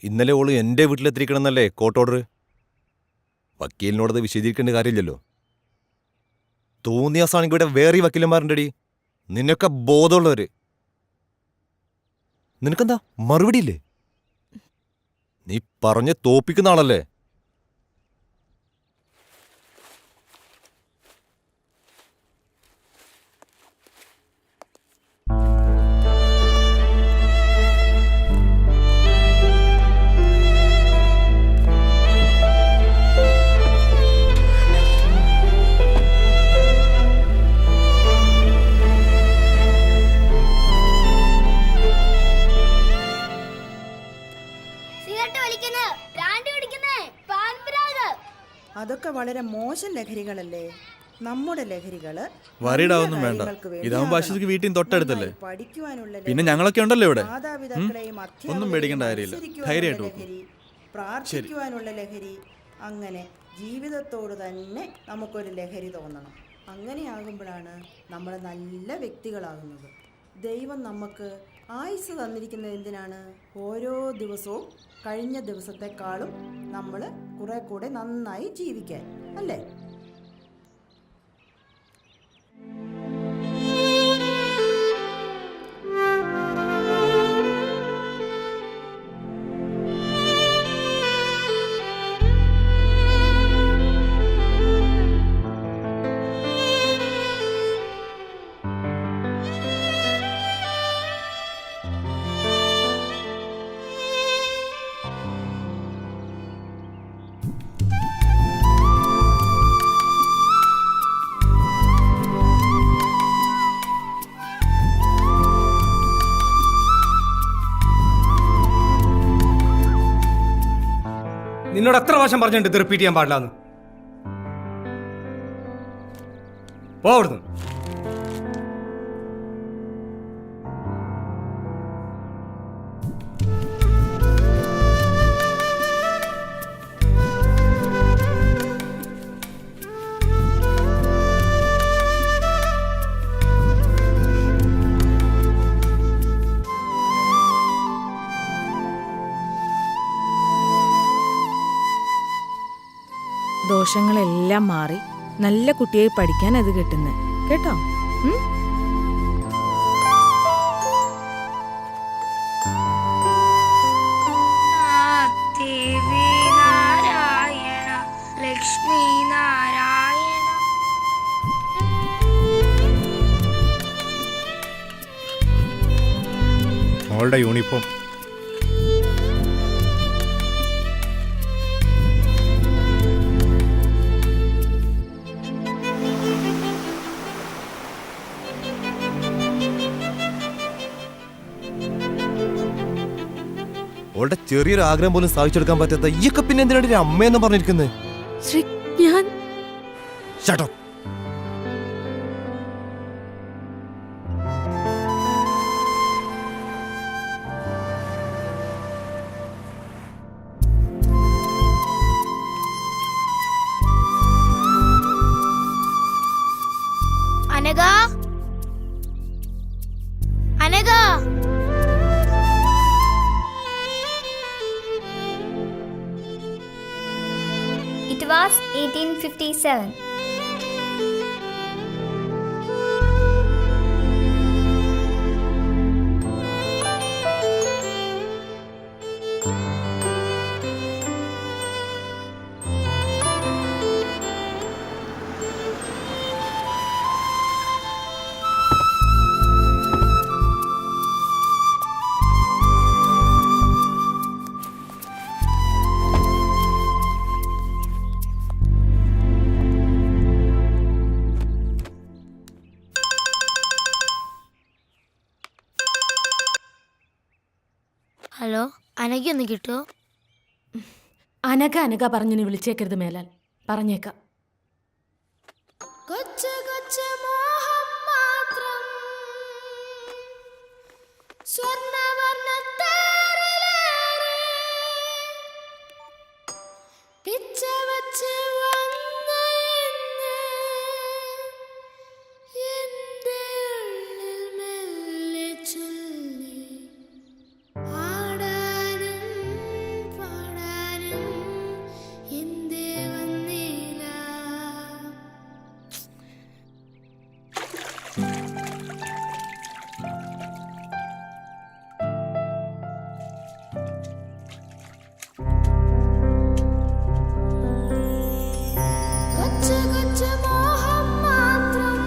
ഇന്നലെ ഓള് എൻ്റെ വീട്ടിലെത്തിരിക്കണമെന്നല്ലേ കോർട്ട് ഓർഡർ? വക്കീലിനോടത് വിശദീകരിക്കേണ്ട കാര്യമില്ലല്ലോ. തോന്നിയാസാണെങ്കിൽ ഇവിടെ വേറെ വക്കീലന്മാരുണ്ടടി, നിന്നൊക്കെ ബോധമുള്ളവര്. നിനക്കെന്താ മറുപടിയില്ലേ? നീ പറഞ്ഞ് തോപ്പിക്കുന്ന ആളല്ലേ? അതൊക്കെ വളരെ മോശം ലഹരികളല്ലേ? നമ്മുടെ ലഹരികള് വരീഡാവൊന്നും വേണ്ട. ഇതാവുമ്പോ അശ്വതിക്ക് വീട്ടിൽ തൊട്ടടുത്തല്ലേ. പിന്നെ ഞങ്ങളൊക്കെ ഉണ്ടല്ലോ ഇവിടെ. ഒന്നും പേടിക്കേണ്ട കാര്യമില്ല. ധൈര്യമായിട്ട് പോകും. പ്രാർത്ഥിക്കുവാനുള്ള ലഹരി, അങ്ങനെ ജീവിതത്തോട് തന്നെ നമുക്കൊരു ലഹരി തോന്നണം. അങ്ങനെയാകുമ്പോഴാണ് നമ്മൾ നല്ല വ്യക്തികളാകുന്നത്. ദൈവം നമുക്ക് ആയുസ് തന്നിരിക്കുന്നത് എന്തിനാണ്? ഓരോ ദിവസവും കഴിഞ്ഞ ദിവസത്തെക്കാളും നമ്മൾ കുറെ കൂടെ നന്നായി ജീവിക്കാൻ, അല്ലേ? നിന്നോട് എത്ര പ്രാവശ്യം പറഞ്ഞിട്ടുണ്ട് ഇത് റിപ്പീറ്റ് ചെയ്യാൻ പാടില്ലാന്ന്? പോ അവിടുന്ന്. ദോഷങ്ങളെല്ലാം മാറി നല്ല കുട്ടിയായി പഠിക്കാൻ അത് കിട്ടുന്നത് കേട്ടോ. ദേവി നാരായണ ലക്ഷ്മി നാരായണ. മോളുടെ യൂണിഫോം. അവളുടെ ചെറിയൊരു ആഗ്രഹം പോലും സാധിച്ചെടുക്കാൻ പറ്റാത്ത ഈയൊക്കെ പിന്നെ എന്തിനാണ് ഒരു അമ്മയെന്ന് പറഞ്ഞിരിക്കുന്നത്? ഞാൻ Shut up. Anagha, Anagha. It was 1857. Hello, അനഘയൊന്ന് കിട്ടുമോ? അനഘ അനഘ പറഞ്ഞു നീ വിളിച്ചേക്കരുത് മേലാൽ. പറഞ്ഞേക്കാം. കൊച്ചു കൊച്ചു മോഹം മാത്രം സ്വർണ്ണവർണ്ണത്തേരിലേറെ പിച്ച വച്ച് വന്ന എന്റെ ഉള്ളിൽ മെല്ലെ ചൊല്ലി ആടാനും പാടാനും എന്തേ വന്നില്ല. കൊച്ചു കൊച്ചു മോഹം മാത്രം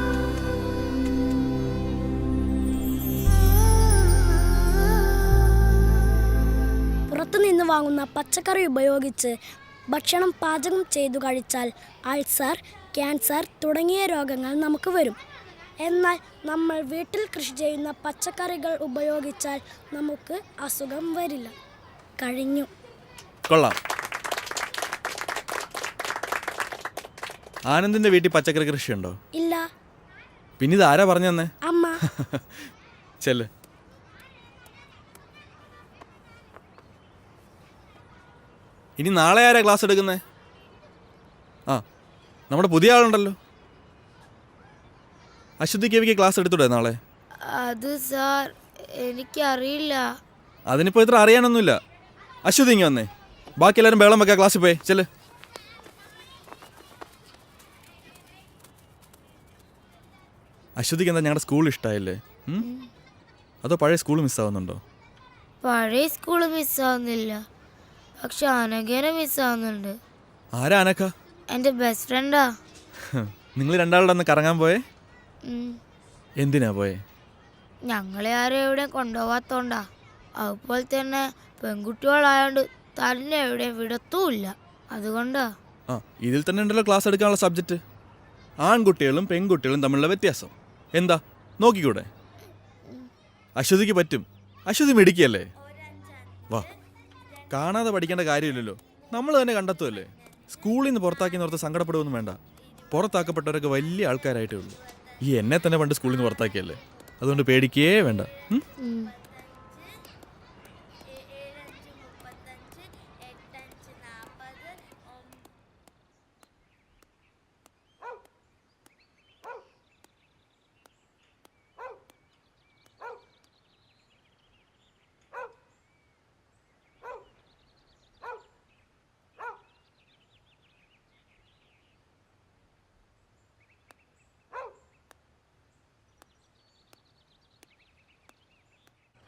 പുറത്തുനിന്ന് വാങ്ങുന്ന പച്ചക്കറി ഉപയോഗിച്ച് ഭക്ഷണം പാചകം ചെയ്തു കഴിച്ചാൽ അൾസർ, ക്യാൻസർ തുടങ്ങിയ രോഗങ്ങൾ നമുക്ക് വരും. എന്നാൽ നമ്മൾ വീട്ടിൽ കൃഷി ചെയ്യുന്ന പച്ചക്കറികൾ ഉപയോഗിച്ചാൽ നമുക്ക് അസുഖം വരില്ല. കഴിഞ്ഞു. കൊള്ളാം. ആനന്ദിന്റെ വീട്ടിൽ പച്ചക്കറി കൃഷിയുണ്ടോ? ഇല്ല. പിന്നെ ഇത് ആരാ പറഞ്ഞു തന്നെ? അമ്മ. ചെല്ല്. ഇനി നാളെ ആരാ ക്ലാസ് എടുക്കുന്നേ? ആ, നമ്മുടെ പുതിയ ആളുണ്ടല്ലോ. അശ്വതി കേവിക്ക് ക്ലാസ് എടുത്തൂടെ നാളെ? അത് സാർ എനിക്കറിയില്ല. അതിനിപ്പോൾ ഇത്ര അറിയാനൊന്നുമില്ല. അശ്വതി ഇങ്ങ് വന്നേ. ബാക്കി എല്ലാവരും ബേളം വെക്കാം, ക്ലാസ്സിൽ പോയി ചെല്ല്. അശ്വതിക്ക് എന്താ ഞങ്ങളുടെ സ്കൂൾ ഇഷ്ടമായില്ലേ? അതോ പഴയ സ്കൂൾ മിസ്സാവുന്നുണ്ടോ? പഴയ സ്കൂള് മിസ്സാവുന്നില്ല, പക്ഷെ അനഘേനെ മിസ്സാവുന്നുണ്ട്. ആരാ അനക്ക? എൻ്റെ ബെസ്റ്റ് ഫ്രണ്ടാ. നിങ്ങൾ രണ്ടാളുടെ ഒന്ന് കറങ്ങാൻ പോയേ? എന്തിനാ പോയേ? ഞങ്ങളെ ആരും എവിടെ കൊണ്ടുപോകാത്തോണ്ടാ. അതുപോലെ തന്നെ പെൺകുട്ടികളായോണ്ട് തന്നെ എവിടെയും വിടത്തുമില്ല, അതുകൊണ്ടാ. ആ, ഇതിൽ തന്നെ ഉണ്ടല്ലോ ക്ലാസ് എടുക്കാനുള്ള സബ്ജക്റ്റ്. ആൺകുട്ടികളും പെൺകുട്ടികളും തമ്മിലുള്ള വ്യത്യാസം എന്താ നോക്കിക്കൂടെ? അശ്വതിക്ക് പറ്റും. അശ്വതി മിടുക്കിയല്ലേ? വാ, കാണാതെ പഠിക്കേണ്ട കാര്യമില്ലല്ലോ, നമ്മൾ തന്നെ കണ്ടെത്തുമല്ലേ. സ്കൂളിൽ നിന്ന് പുറത്താക്കി ഓർത്ത് സങ്കടപ്പെടുകയൊന്നും വേണ്ട. പുറത്താക്കപ്പെട്ടവരൊക്കെ വലിയ ആൾക്കാരായിട്ടേ ഉള്ളൂ. ഈ എന്നെ തന്നെ പണ്ട് സ്കൂളിൽ നിന്ന് പുറത്താക്കിയല്ലേ, അതുകൊണ്ട് പേടിക്കേ വേണ്ട.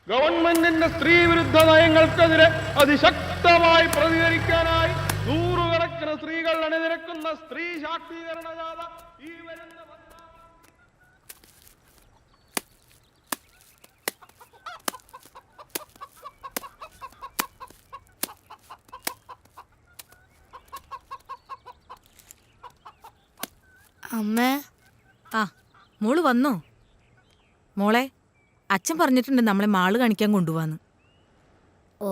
ഗവൺമെന്റിന്റെ സ്ത്രീ വിരുദ്ധ നയങ്ങൾക്കെതിരെ അതിശക്തമായി പ്രതികരിക്കാനായി നൂറുകണക്കിന് സ്ത്രീകൾ അണിനിരക്കുന്ന സ്ത്രീ ശാക്തീകരണ ജാഥ ഈ വരുന്ന അമ്മേ. ആ, മോള് വന്നോ? മോളെ, അച്ഛൻ പറഞ്ഞിട്ടുണ്ട് നമ്മളെ മാള് കാണിക്കാൻ കൊണ്ടുപോവാന്ന്. ഓ,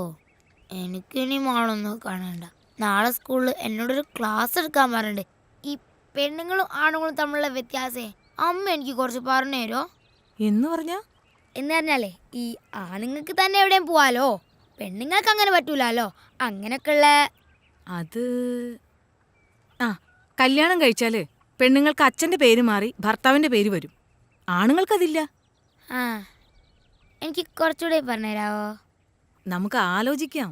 എനിക്കിനി മാളൊന്നും കാണണ്ട. നാളെ സ്കൂളിൽ എന്നോടൊരു ക്ലാസ് എടുക്കാൻ പറഞ്ഞിട്ടുണ്ട്. ഈ പെണ്ണുങ്ങളും ആണുങ്ങളും തമ്മിലുള്ള വ്യത്യാസേ അമ്മ എനിക്ക് കുറച്ച് പറഞ്ഞു തരുമോ? എന്ന് പറഞ്ഞാലേ ഈ ആണുങ്ങൾക്ക് തന്നെ എവിടെയും പോവാലോ, പെണ്ണുങ്ങൾക്ക് അങ്ങനെ പറ്റൂലോ. അങ്ങനൊക്കെയുള്ള അത് ആ, കല്യാണം കഴിച്ചാല് പെണ്ണുങ്ങൾക്ക് അച്ഛന്റെ പേര് മാറി ഭർത്താവിന്റെ പേര് വരും. ആണുങ്ങൾക്കതില്ല. ആ, എനിക്ക് കുറച്ചുകൂടെ പറഞ്ഞുതരാവോ? നമുക്ക് ആലോചിക്കാം.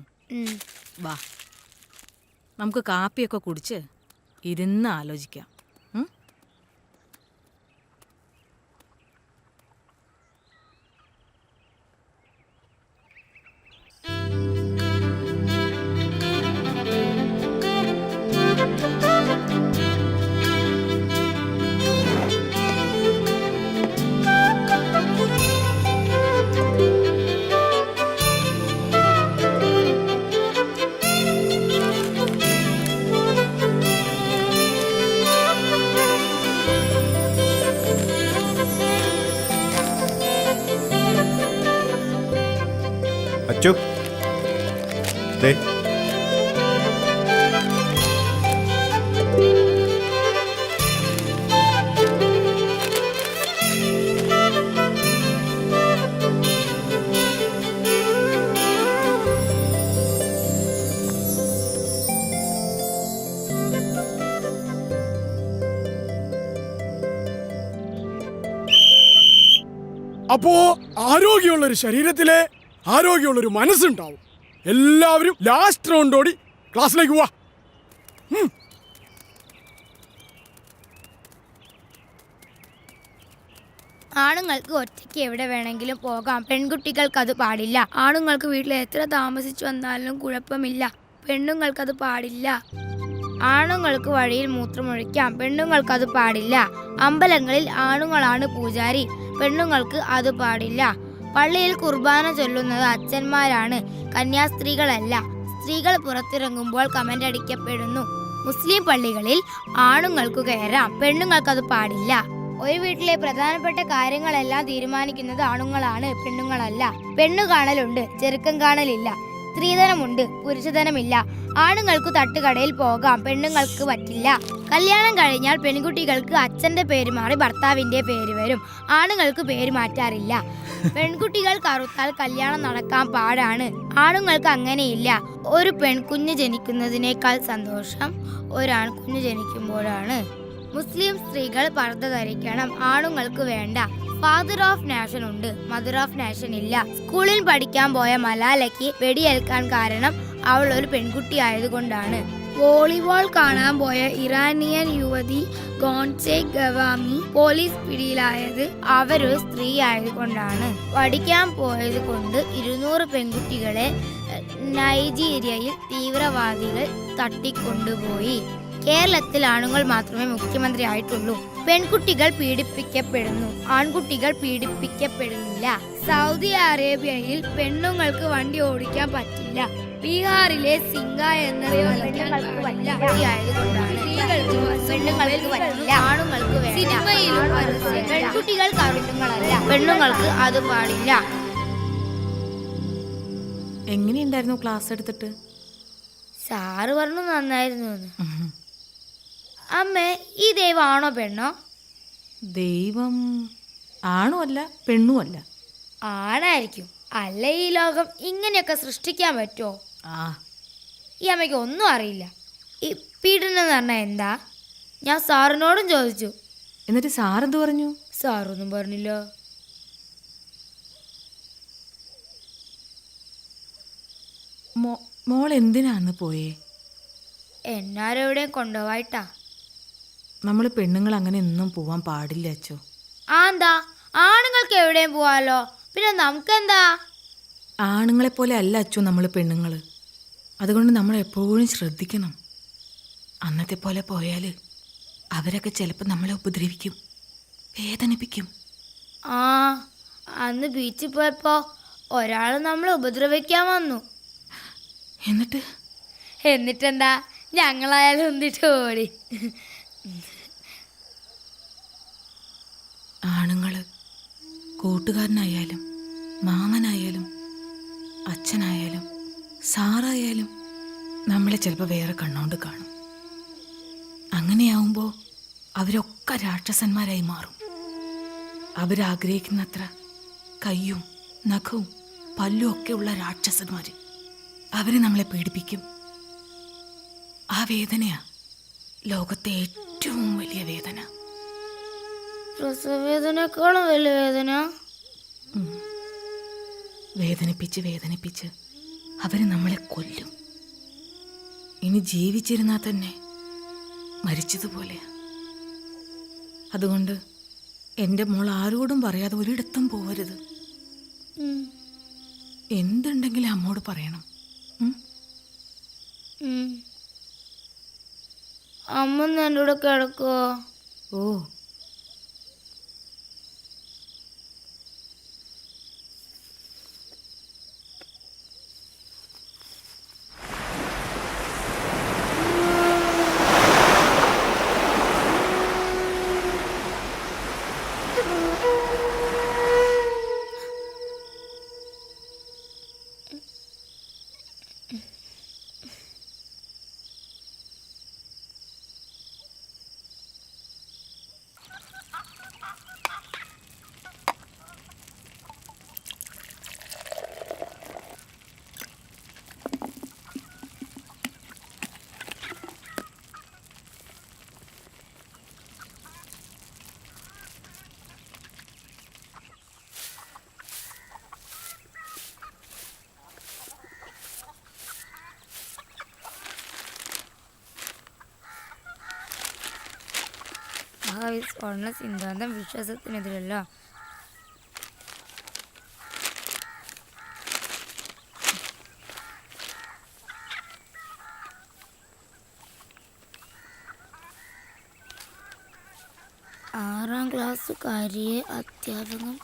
വാ, നമുക്ക് കാപ്പിയൊക്കെ കുടിച്ച് ഇരുന്ന് ആലോചിക്കാം. അച്ചു, ദേ അപ്പോ ആരോഗ്യമുള്ളൊരു ശരീരത്തിലെ ആരോഗ്യമുള്ളൊരു മനസ്സുണ്ടാവും. എല്ലാവരും ലാസ്റ്റ് റൗണ്ടോടി ക്ലാസ്സിലേക്ക് പോവാ. ആണുങ്ങൾക്ക് ഒറ്റയ്ക്ക് എവിടെ വേണമെങ്കിലും പോകാം, പെൺകുട്ടികൾക്ക് അത് പാടില്ല. ആണുങ്ങൾക്ക് വീട്ടിൽ എത്ര താമസിച്ചു വന്നാലും കുഴപ്പമില്ല, പെണ്ണുങ്ങൾക്കത് പാടില്ല. ആണുങ്ങൾക്ക് വഴിയിൽ മൂത്രമൊഴിക്കാം, പെണ്ണുങ്ങൾക്കത് പാടില്ല. അമ്പലങ്ങളിൽ ആണുങ്ങളാണ് പൂജാരി, പെണ്ണുങ്ങൾക്ക് അത് പാടില്ല. പള്ളിയിൽ കുർബാന ചൊല്ലുന്നത് അച്ഛന്മാരാണ്, കന്യാസ്ത്രീകളല്ല. സ്ത്രീകൾ പുറത്തിറങ്ങുമ്പോൾ കമന്റ് അടിക്കപ്പെടുന്നു. മുസ്ലിം പള്ളികളിൽ ആണുങ്ങൾക്ക് കയറാം, പെണ്ണുങ്ങൾക്കത് പാടില്ല. ഒരു വീട്ടിലെ പ്രധാനപ്പെട്ട കാര്യങ്ങളെല്ലാം തീരുമാനിക്കുന്നത് ആണുങ്ങളാണ്, പെണ്ണുങ്ങളല്ല. പെണ്ണു കാണലുണ്ട്, ചെറുക്കം കാണലില്ല. സ്ത്രീധനമുണ്ട്, പുരുഷധനമില്ല. ആണുങ്ങൾക്ക് തട്ടുകടയിൽ പോകാം, പെണ്ണുങ്ങൾക്ക് പറ്റില്ല. കല്യാണം കഴിഞ്ഞാൽ പെൺകുട്ടികൾക്ക് അച്ഛന്റെ പേര് മാറി ഭർത്താവിന്റെ പേര് വരും. ആണുങ്ങൾക്ക് പേര് മാറ്റാറില്ല. പെൺകുട്ടികൾ കറുത്താൽ കല്യാണം നടക്കാൻ പാടാണ്. ആണുങ്ങൾക്ക് അങ്ങനെയില്ല. ഒരു പെൺകുഞ്ഞ് ജനിക്കുന്നതിനേക്കാൾ സന്തോഷം ഒരാൺകുഞ്ഞ് ജനിക്കുമ്പോഴാണ്. മുസ്ലിം സ്ത്രീകൾ പർദ്ദ ധരിക്കണം, ആണുങ്ങൾക്ക് വേണ്ട. ഫാദർ ഓഫ് നാഷൻ ഉണ്ട്, മദർ ഓഫ് നാഷൻ ഇല്ല. സ്കൂളിൽ പഠിക്കാൻ പോയ മലാലയ്ക്ക് വെടിയേൽക്കാൻ കാരണം അവൾ ഒരു പെൺകുട്ടി ആയതുകൊണ്ടാണ്. വോളിബോൾ കാണാൻ പോയ ഇറാനിയൻ യുവതി ഗോൺസെ ഗവാമി പോലീസ് പിടിയിലായത് അവരൊരു സ്ത്രീ ആയതുകൊണ്ടാണ്. പഠിക്കാൻ പോയത് കൊണ്ട് 200 പെൺകുട്ടികളെ നൈജീരിയയിൽ തീവ്രവാദികൾ തട്ടിക്കൊണ്ടുപോയി. കേരളത്തിൽ ആണുങ്ങൾ മാത്രമേ മുഖ്യമന്ത്രി ആയിട്ടുള്ളൂ. പെൺകുട്ടികൾ പീഡിപ്പിക്കപ്പെടുന്നു, ആൺകുട്ടികൾ പീഡിപ്പിക്കപ്പെടുന്നില്ല. സൗദി അറേബ്യയിൽ പെണ്ണുങ്ങൾക്ക് വണ്ടി ഓടിക്കാൻ പറ്റില്ല. ബീഹാറിലെ സിംഗ എന്ന പെണ്ണുങ്ങൾക്ക് പറ്റില്ല, ആണുങ്ങൾക്ക് വേണ്ട. സിനിമയിലും പെൺകുട്ടികൾ കറുപ്പുകളല്ല, പെണ്ണുങ്ങൾക്ക് അത് പാടില്ല. എങ്ങനെയുണ്ടായിരുന്നു ക്ലാസ് എടുത്തിട്ട്? സാറ് പറഞ്ഞു നന്നായിരുന്നു. അമ്മേ, ഈ ദൈവമാണോ പെണ്ണോ? ദൈവം ആണും അല്ല പെണ്ണും അല്ല. ആണായിരിക്കും. അല്ല, ഈ ലോകം ഇങ്ങനെയൊക്കെ സൃഷ്ടിക്കാൻ പറ്റുമോ? ഈ അമ്മയ്ക്ക് ഒന്നും അറിയില്ല. ഈ പീഡനം എന്ന് പറഞ്ഞാൽ എന്താ? ഞാൻ സാറിനോടും ചോദിച്ചു. എന്നിട്ട് സാറെന്ത് പറഞ്ഞു? സാറൊന്നും പറഞ്ഞില്ല. മോൾ എന്തിനാന്ന് പോയേ? എന്നാരെവിടെയും കൊണ്ടുപോയിട്ടാ. നമ്മൾ പെണ്ണുങ്ങൾ അങ്ങനെ ഒന്നും പോവാൻ പാടില്ല അച്ചോ. എന്താ, ആണുങ്ങൾക്ക് എവിടെയും പോവാലോ, പിന്നെ നമുക്കെന്താ? ആണുങ്ങളെ പോലെ അല്ല അച്ചു നമ്മൾ പെണ്ണുങ്ങൾ. അതുകൊണ്ട് നമ്മൾ എപ്പോഴും ശ്രദ്ധിക്കണം. അന്നത്തെ പോലെ പോയാൽ അവരൊക്കെ ചിലപ്പോൾ നമ്മളെ ഉപദ്രവിക്കും, വേദനിപ്പിക്കും. അന്ന് ബീച്ചിൽ പോയപ്പോ ഒരാൾ നമ്മളെ ഉപദ്രവിക്കാൻ വന്നു. എന്നിട്ടെന്താ, ഞങ്ങളായാലും ഒന്നിട്ട് ഓടി. ആണുങ്ങള് കൂട്ടുകാരനായാലും മാമനായാലും അച്ഛനായാലും സാറായാലും നമ്മളെ ചിലപ്പോൾ വേറെ കണ്ണോണ്ട് കാണും. അങ്ങനെയാവുമ്പോൾ അവരൊക്കെ രാക്ഷസന്മാരായി മാറും. അവരാഗ്രഹിക്കുന്നത്ര കയ്യും നഖവും പല്ലും ഒക്കെ ഉള്ള രാക്ഷസന്മാർ അവര് നമ്മളെ പീഡിപ്പിക്കും. ആ വേദനയാ ലോകത്തെ ഏറ്റവും വലിയ വേദന. പ്രസവവേദനേക്കാളും വലിയ വേദന. വേദനിപ്പിച്ച് വേദനിപ്പിച്ച് അവര് നമ്മളെ കൊല്ലും. ഇനി ജീവിച്ചിരുന്നാൽ തന്നെ മരിച്ചതുപോലെയാ. അതുകൊണ്ട് എൻ്റെ മോൾ ആരോടും പറയാതെ ഒരിടത്തും പോവരുത്. എന്തുണ്ടെങ്കിലും അമ്മോട് പറയണം. അമ്മ എൻ്റെ കൂടെ കിടക്കുവോ? ഓ, സ്വർണ്ണ സിദ്ധാന്തം വിശ്വാസത്തിനെതിരല്ല. ആറാം ക്ലാസ്സുകാരിയെ അധ്യാപകൻ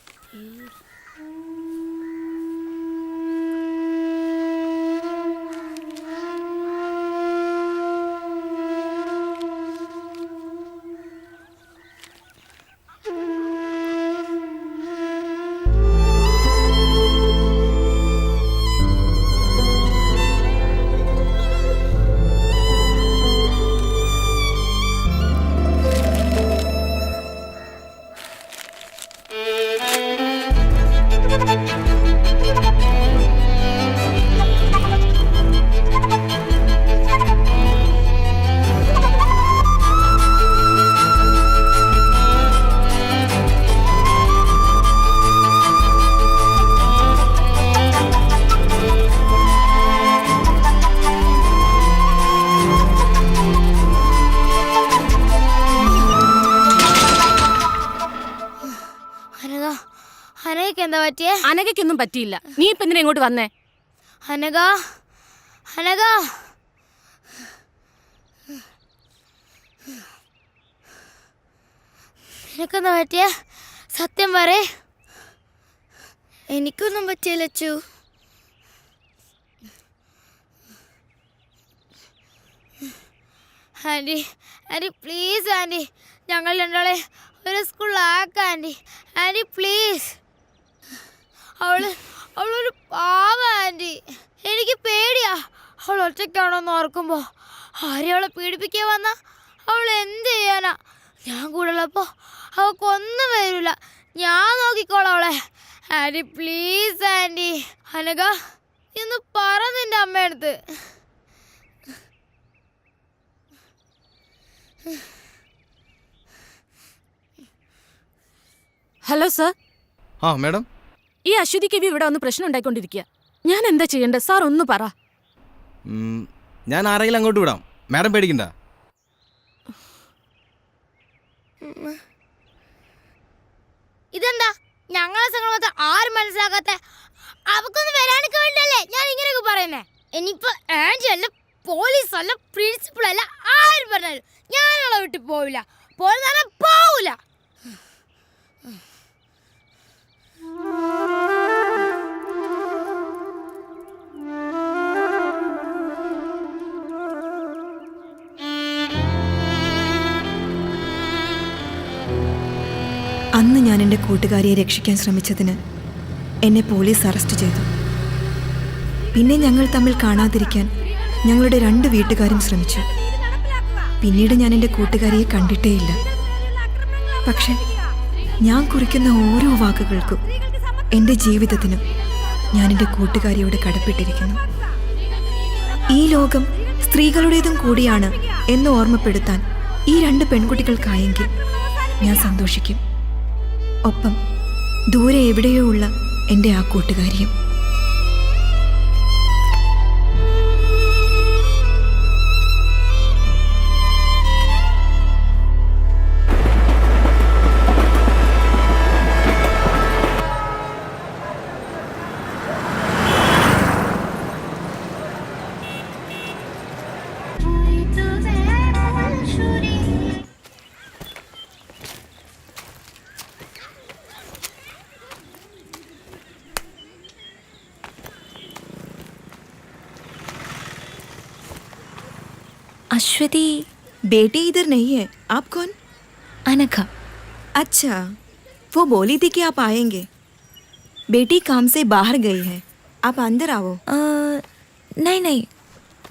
അനഘ, അനഘയ്ക്ക് എന്താ പറ്റിയേ? അനഘയ്ക്കൊന്നും പറ്റിയില്ല. നീ ഇപ്പൊ എന്തിനാ ഇങ്ങോട്ട് വന്നേ? അനഘ, അനഘ, നിനക്കെന്താ പറ്റിയേ? സത്യം പറയേ. എനിക്കൊന്നും പറ്റിയില്ല Achu. Aunty, aunty please aunty, ഞങ്ങൾ രണ്ടാളെ ഒരു സ്കൂളിലാക്കാം ആൻറ്റി. Aunty please. അവളൊരു പാവ ആൻറ്റി. എനിക്ക് പേടിയാ. അവൾ ഒറ്റയ്ക്കാണോന്ന് ഓർക്കുമ്പോൾ. ആരെയും അവളെ പീഡിപ്പിക്കാൻ വന്നാ അവൾ എന്ത് ചെയ്യാനാ? ഞാൻ കൂടെ ഉള്ളപ്പോൾ അവൾക്കൊന്നും വരില്ല. ഞാൻ നോക്കിക്കോളാം അവളെ. Anti please anti. അനഘ, ഇന്ന് പറ നിന്റെ അമ്മയടുത്ത്. Hello sir. ആ മാഡം. ഈ അശ്വതി കവി ഇവിടെ വന്ന് പ്രശ്നം ഉണ്ടായിക്കൊണ്ടിരിക്കുക. ഞാൻ എന്താ ചെയ്യേണ്ടത് സാർ? ഒന്ന് പറ. ഞാൻ ആരെങ്കിലും അങ്ങോട്ട് വിടാം, മാഡം പേടിക്കണ്ട. ഇതെന്താ ഞങ്ങളെ സംഘടന ആരും മനസ്സിലാക്കാത്ത? അവക്കൊന്നും വരാനൊക്കെ വേണ്ടല്ലേ ഞാൻ ഇങ്ങനെയൊക്കെ പറയുന്നേ. ഇനിയിപ്പോ ആൻറ്റി അല്ല, പോലീസ് അല്ല, പ്രിൻസിപ്പൾ അല്ല, ആരും പറഞ്ഞാലും ഞാനുള്ള വിട്ട് പോവില്ല. പോവില്ല. അന്ന് ഞാൻ എൻ്റെ കൂട്ടുകാരിയെ രക്ഷിക്കാൻ ശ്രമിച്ചതിന് എന്നെ പോലീസ് അറസ്റ്റ് ചെയ്തു. പിന്നെ ഞങ്ങൾ തമ്മിൽ കാണാതിരിക്കാൻ ഞങ്ങളുടെ 2 വീട്ടുകാരും ശ്രമിച്ചു. പിന്നീട് ഞാൻ എൻ്റെ കൂട്ടുകാരിയെ കണ്ടിട്ടേയില്ല. പക്ഷെ ഞാൻ കുറിക്കുന്ന ഓരോ വാക്കുകൾക്കും, എൻ്റെ ജീവിതത്തിനും ഞാൻ എൻ്റെ കൂട്ടുകാരിയോട് കടപ്പെട്ടിരിക്കുന്നു. ഈ ലോകം സ്ത്രീകളുടേതും കൂടിയാണ് എന്ന് ഓർമ്മപ്പെടുത്താൻ ഈ 2 പെൺകുട്ടികൾക്കായെങ്കിൽ ഞാൻ സന്തോഷിക്കും. ഒപ്പം ദൂരെ എവിടെയോ ഉള്ള എൻ്റെ ആ കൂട്ടുകാരിയും. अश्वती बेटी इधर नहीं है. आप कौन? अनघा. अच्छा, वो बोली थी कि आप आएंगे. बेटी काम से बाहर गई है, आप अंदर आओ. नहीं,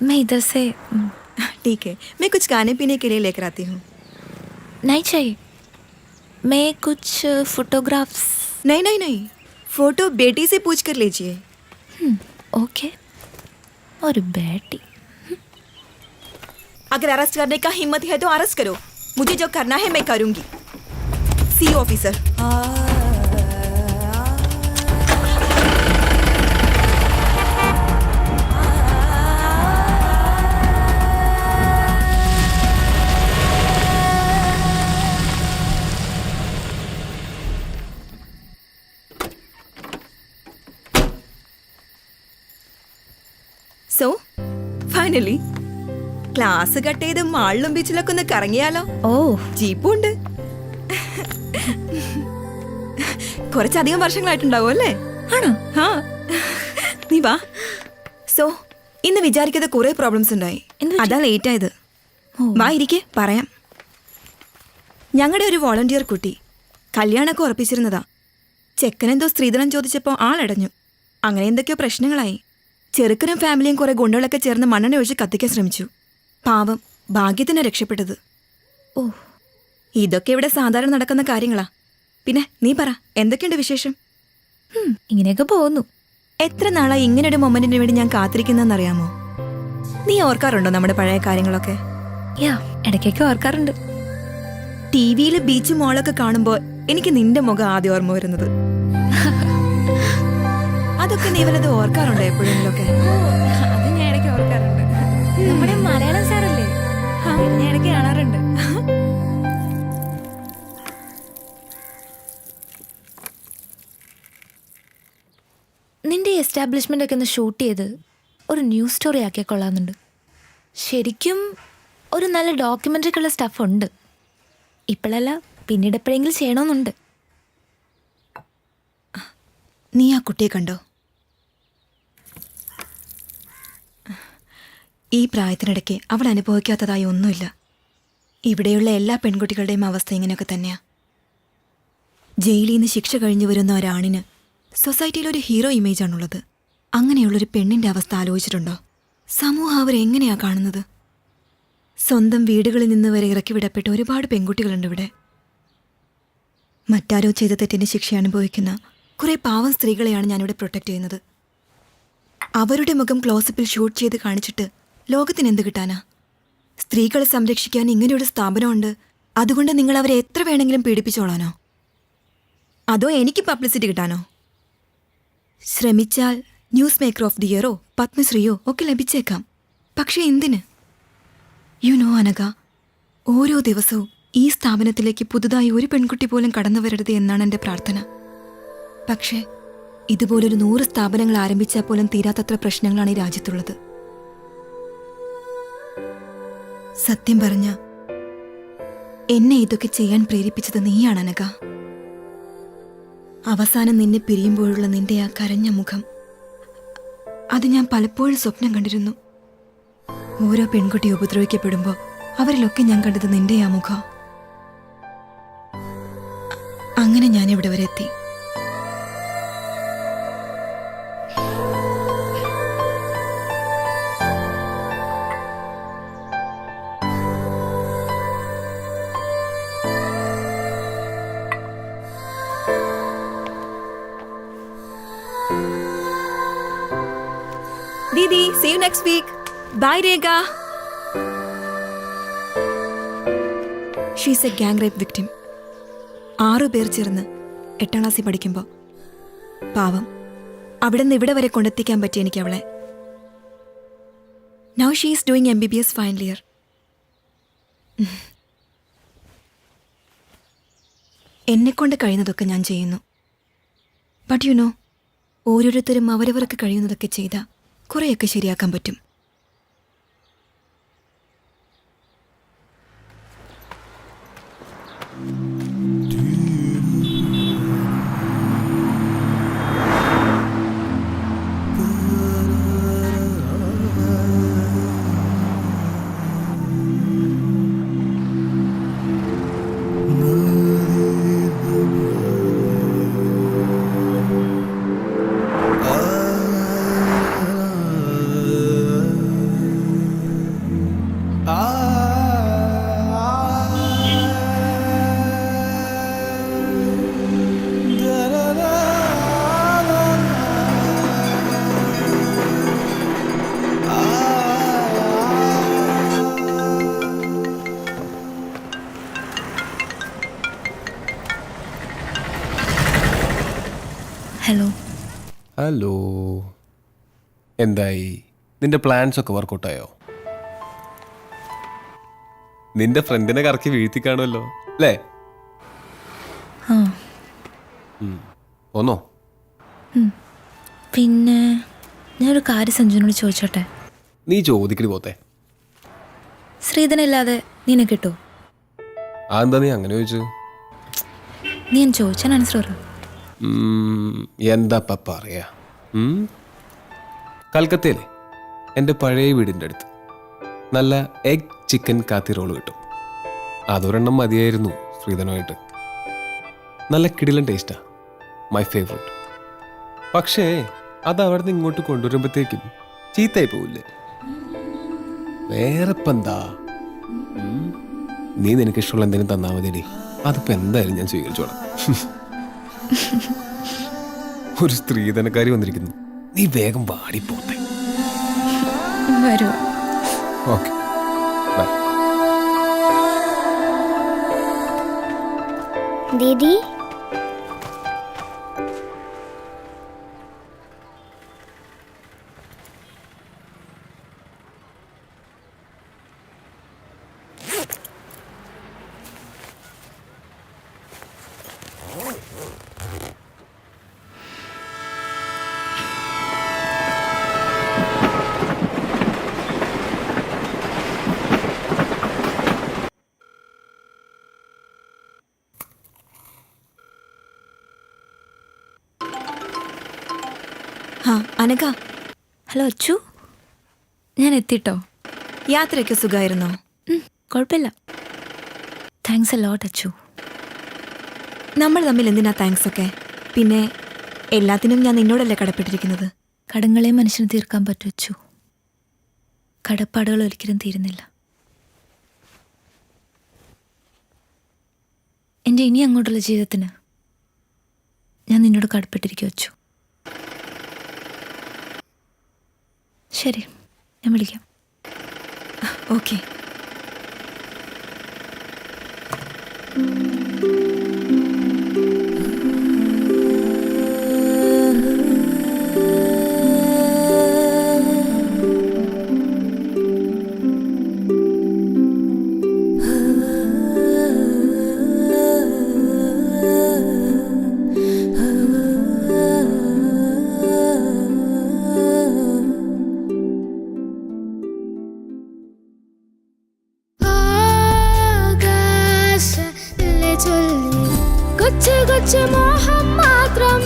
मैं इधर से. ठीक है, मैं कुछ खाने पीने के लिए लेकर आती हूँ. नहीं चाहिए, मैं कुछ फोटोग्राफ्स. नहीं, फोटो बेटी से पूछ कर लीजिए. ओके. और बेटी, अगर अरेस्ट करने का हिम्मत है तो अरेस्ट करो. मुझे जो करना है मैं करूंगी. सी officer. So finally class cut ചെയ്ത് മാളിലും ബീച്ചിലൊക്കെ ഒന്ന് കറങ്ങിയാലോ? ഓ, ജീപ്പുണ്ട്. കുറച്ചധികം വർഷങ്ങളായിട്ടുണ്ടാവും അല്ലേ? ആണോ? ആ, നീ വാ. സോ ഇന്ന് വിചാരിക്കാതെ കുറെ പ്രോബ്ലംസ് ഉണ്ടായി. അതാ ലേറ്റ് ആയത്. വാ ഇരിക്കെ, പറയാം. ഞങ്ങളുടെ ഒരു വോളണ്ടിയർ കുട്ടി കല്യാണമൊക്കെ ഉറപ്പിച്ചിരുന്നതാ. ചെക്കനെന്തോ സ്ത്രീധനം ചോദിച്ചപ്പോൾ ആളടഞ്ഞു. അങ്ങനെ എന്തൊക്കെയോ പ്രശ്നങ്ങളായി. ചെറുക്കനും ഫാമിലിയും കുറെ ഗുണ്ടകളൊക്കെ ചേർന്ന് മണ്ണെണ്ണ ഒഴിച്ച് കത്തിക്കാൻ ശ്രമിച്ചു. പാവം, ഭാഗ്യത്തിന് രക്ഷപ്പെട്ടത്. ഓ, ഇതൊക്കെ ഇവിടെ സാധാരണ നടക്കുന്ന കാര്യങ്ങളാ. പിന്നെ നീ പറ, എന്തൊക്കെയുണ്ട് വിശേഷം? ഇങ്ങനെയൊക്കെ പോകുന്നു. എത്ര നാളായി ഇങ്ങനൊരു മൊമെന്റിന് വേണ്ടി ഞാൻ കാത്തിരിക്കുന്നറിയാമോ? നീ ഓർക്കാറുണ്ടോ നമ്മുടെ പഴയ കാര്യങ്ങളൊക്കെ? ഇടയ്ക്കൊക്കെ ഓർക്കാറുണ്ട്. ടിവിയില് ബീച്ച് മോളൊക്കെ കാണുമ്പോൾ എനിക്ക് നിന്റെ മുഖം ആദ്യം ഓർമ്മ വരുന്നത്. അതൊക്കെ നീ വല്ലത് ഓർക്കാറുണ്ടോ എപ്പോഴെങ്കിലൊക്കെ? അത് ഞാൻ ഇടയ്ക്ക് ഓർക്കാറുണ്ട്. നമ്മുടെ മലയാളം സാറല്ലേ, ഞാൻ ഇടയ്ക്ക് കാണാറുണ്ട്. നിന്റെ ഈ എസ്റ്റാബ്ലിഷ്മെൻ്റ് ഒക്കെ ഒന്ന് ഷൂട്ട് ചെയ്ത് ഒരു ന്യൂസ് സ്റ്റോറി ആക്കിയാൽ കൊള്ളാമെന്നുണ്ട്. ശരിക്കും ഒരു നല്ല ഡോക്യുമെൻ്ററിക്കുള്ള സ്റ്റഫ് ഉണ്ട്. ഇപ്പോഴല്ല, പിന്നീട് എപ്പോഴെങ്കിലും ചെയ്യണമെന്നുണ്ട്. നീ ആ കുട്ടിയെ കണ്ടോ? ഈ പ്രായത്തിനിടയ്ക്ക് അവൾ അനുഭവിക്കാത്തതായി ഒന്നുമില്ല. ഇവിടെയുള്ള എല്ലാ പെൺകുട്ടികളുടെയും അവസ്ഥ ഇങ്ങനെയൊക്കെ തന്നെയാ. ജയിലിൽ നിന്ന് ശിക്ഷ കഴിഞ്ഞു വരുന്ന ഒരാണിന് സൊസൈറ്റിയിൽ ഒരു ഹീറോ ഇമേജാണുള്ളത്. അങ്ങനെയുള്ളൊരു പെണ്ണിൻ്റെ അവസ്ഥ ആലോചിച്ചിട്ടുണ്ടോ? സമൂഹം അവരെങ്ങനെയാ കാണുന്നത്? സ്വന്തം വീടുകളിൽ നിന്ന് വരെ ഇറക്കി വിടപ്പെട്ട ഒരുപാട് പെൺകുട്ടികളുണ്ട് ഇവിടെ. മറ്റാരോ ചെയ്ത തെറ്റിൻ്റെ ശിക്ഷ അനുഭവിക്കുന്ന കുറേ പാവം സ്ത്രീകളെയാണ് ഞാനിവിടെ പ്രൊട്ടക്റ്റ് ചെയ്യുന്നത്. അവരുടെ മുഖം ക്ലോസപ്പിൽ ഷൂട്ട് ചെയ്ത് കാണിച്ചിട്ട് ലോകത്തിന് എന്ത് കിട്ടാനാ? സ്ത്രീകളെ സംരക്ഷിക്കാൻ ഇങ്ങനെയൊരു സ്ഥാപനമുണ്ട്, അതുകൊണ്ട് നിങ്ങൾ അവരെ എത്ര വേണമെങ്കിലും പീഡിപ്പിച്ചോളാനോ? അതോ എനിക്ക് പബ്ലിസിറ്റി കിട്ടാനോ? ശ്രമിച്ചാൽ ന്യൂസ് മേക്കർ ഓഫ് ദി ഇയറോ പത്മശ്രീയോ ഒക്കെ ലഭിച്ചേക്കാം. പക്ഷേ എന്തിന്? യു നോ അനഘ, ഓരോ ദിവസവും ഈ സ്ഥാപനത്തിലേക്ക് പുതുതായി ഒരു പെൺകുട്ടി പോലും കടന്നു വരരുത് എന്നാണ് എൻ്റെ പ്രാർത്ഥന. പക്ഷേ ഇതുപോലൊരു 100 സ്ഥാപനങ്ങൾ ആരംഭിച്ചാൽ പോലും തീരാത്തത്ര പ്രശ്നങ്ങളാണ് ഈ രാജ്യത്തുള്ളത്. സത്യം പറഞ്ഞ എന്നെ ഇതൊക്കെ ചെയ്യാൻ പ്രേരിപ്പിച്ചത് നീയാണ് അനഘ. അവസാനം നിന്നെ പിരിയുമ്പോഴുള്ള നിന്റെ ആ കരഞ്ഞ മുഖം, അത് ഞാൻ പലപ്പോഴും സ്വപ്നം കണ്ടിരുന്നു. ഓരോ പെൺകുട്ടി ഉപദ്രവിക്കപ്പെടുമ്പോൾ അവരിലൊക്കെ ഞാൻ കണ്ടത് നിന്റെ ആ മുഖം. അങ്ങനെ ഞാൻ ഇവിടെ വരെ എത്തി. Didi, see you next week. Bye, Rega. She's a gang rape victim. 6 പേർ ചേർന്ന് 8ാം ക്ലാസ്സിൽ പഠിക്കുമ്പോൾ പാവം അവിടെ നിന്ന് ഇവിടെ വരെ കൊണ്ടെത്തിക്കാൻ പറ്റി എനിക്ക് അവളെ. Now she is doing MBBS final year. എന്നെക്കൊണ്ട് കഴിയുന്നതൊക്കെ ഞാൻ ചെയ്യുന്നു. ബട്ട് യു നോ, ഓരോരുത്തരും അവരവർക്ക് കഴിയുന്നതൊക്കെ ചെയ്താൽ കുറേയൊക്കെ ശരിയാക്കാൻ പറ്റും. ഹലോ. ഹലോ, എന്തായി? നിന്റെ പ്ലാൻസ് ഒക്കെ വർക്കൗട്ടായോ? നിന്റെ ഫ്രണ്ടിനെ കറക്കി വീഴ്ത്തി കാണുമല്ലോ അല്ലേ? ആ. ഒന്നോ? പിന്നെ ഞാനൊരു കാര്യം സഞ്ജുവിനോട് ചോദിച്ചോട്ടെ? നീ ചോദിക്കടി പോത്തെ. ശ്രീധനല്ലാതെ നിന്നെ കിട്ടുമോ? അതെന്താ നീ അങ്ങനെ ചോദിച്ചു? നീ ഞാൻ ചോദിച്ചാൽ ആൻസർ പറ. എന്താ പറയാ? കൽക്കത്തയിലെ എൻ്റെ പഴയ വീടിൻ്റെ അടുത്ത് നല്ല എഗ് ചിക്കൻ കാത്തി റോള് കിട്ടും. അതൊരെണ്ണം മതിയായിരുന്നു ശ്രീധനുമായിട്ട്. നല്ല കിടിലൻ ടേസ്റ്റാ, മൈ ഫേവറേറ്റ്. പക്ഷേ അത് അവിടെ നിന്ന് ഇങ്ങോട്ട് കൊണ്ടുവരുമ്പോഴത്തേക്കും ചീത്തയായി പോവില്ലേ? വേറെ ഇപ്പം എന്താ? നീ നിനക്കിഷ്ടമുള്ള എന്തെങ്കിലും തന്നാൽ മതിയടി, അതിപ്പോൾ എന്തായാലും ഞാൻ സ്വീകരിച്ചോളാം. ഒരു സ്ത്രീധനക്കാരി വന്നിരിക്കുന്നു, നീ വേഗം വാടിപ്പോട്ടെ. വരൂ. Okay, bye. ദീദി, അനഘ. ഹലോ അച്ചു, ഞാൻ എത്തിട്ടോ. യാത്രയൊക്കെ സുഖമായിരുന്നോ? കുഴപ്പമില്ല. Thanks a lot Achu. നമ്മൾ തമ്മിൽ എന്തിനാ താങ്ക്സ് ഒക്കെ? പിന്നെ എല്ലാത്തിനും ഞാൻ നിന്നോടല്ലേ കടപ്പെട്ടിരിക്കുന്നത്. കടങ്ങളെ മനുഷ്യന് തീർക്കാൻ പറ്റൂ അച്ചു. കടപ്പാടുകൾ ഒരിക്കലും തീരുന്നില്ല. എൻ്റെ ഇനി അങ്ങോട്ടുള്ള ജീവിതത്തിന് ഞാൻ നിന്നോട് കടപ്പെട്ടിരിക്കും അച്ചു. ശരി, ഞാൻ വിളിക്കാം. ഓക്കെ. കൊച്ചു കൊച്ചു മോഹം മാത്രം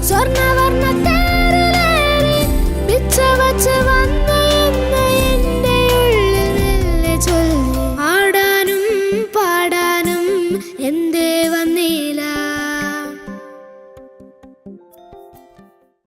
സ്വർണ്ണവർണ്ണ തേരിലേറി പിച്ച വച്ച്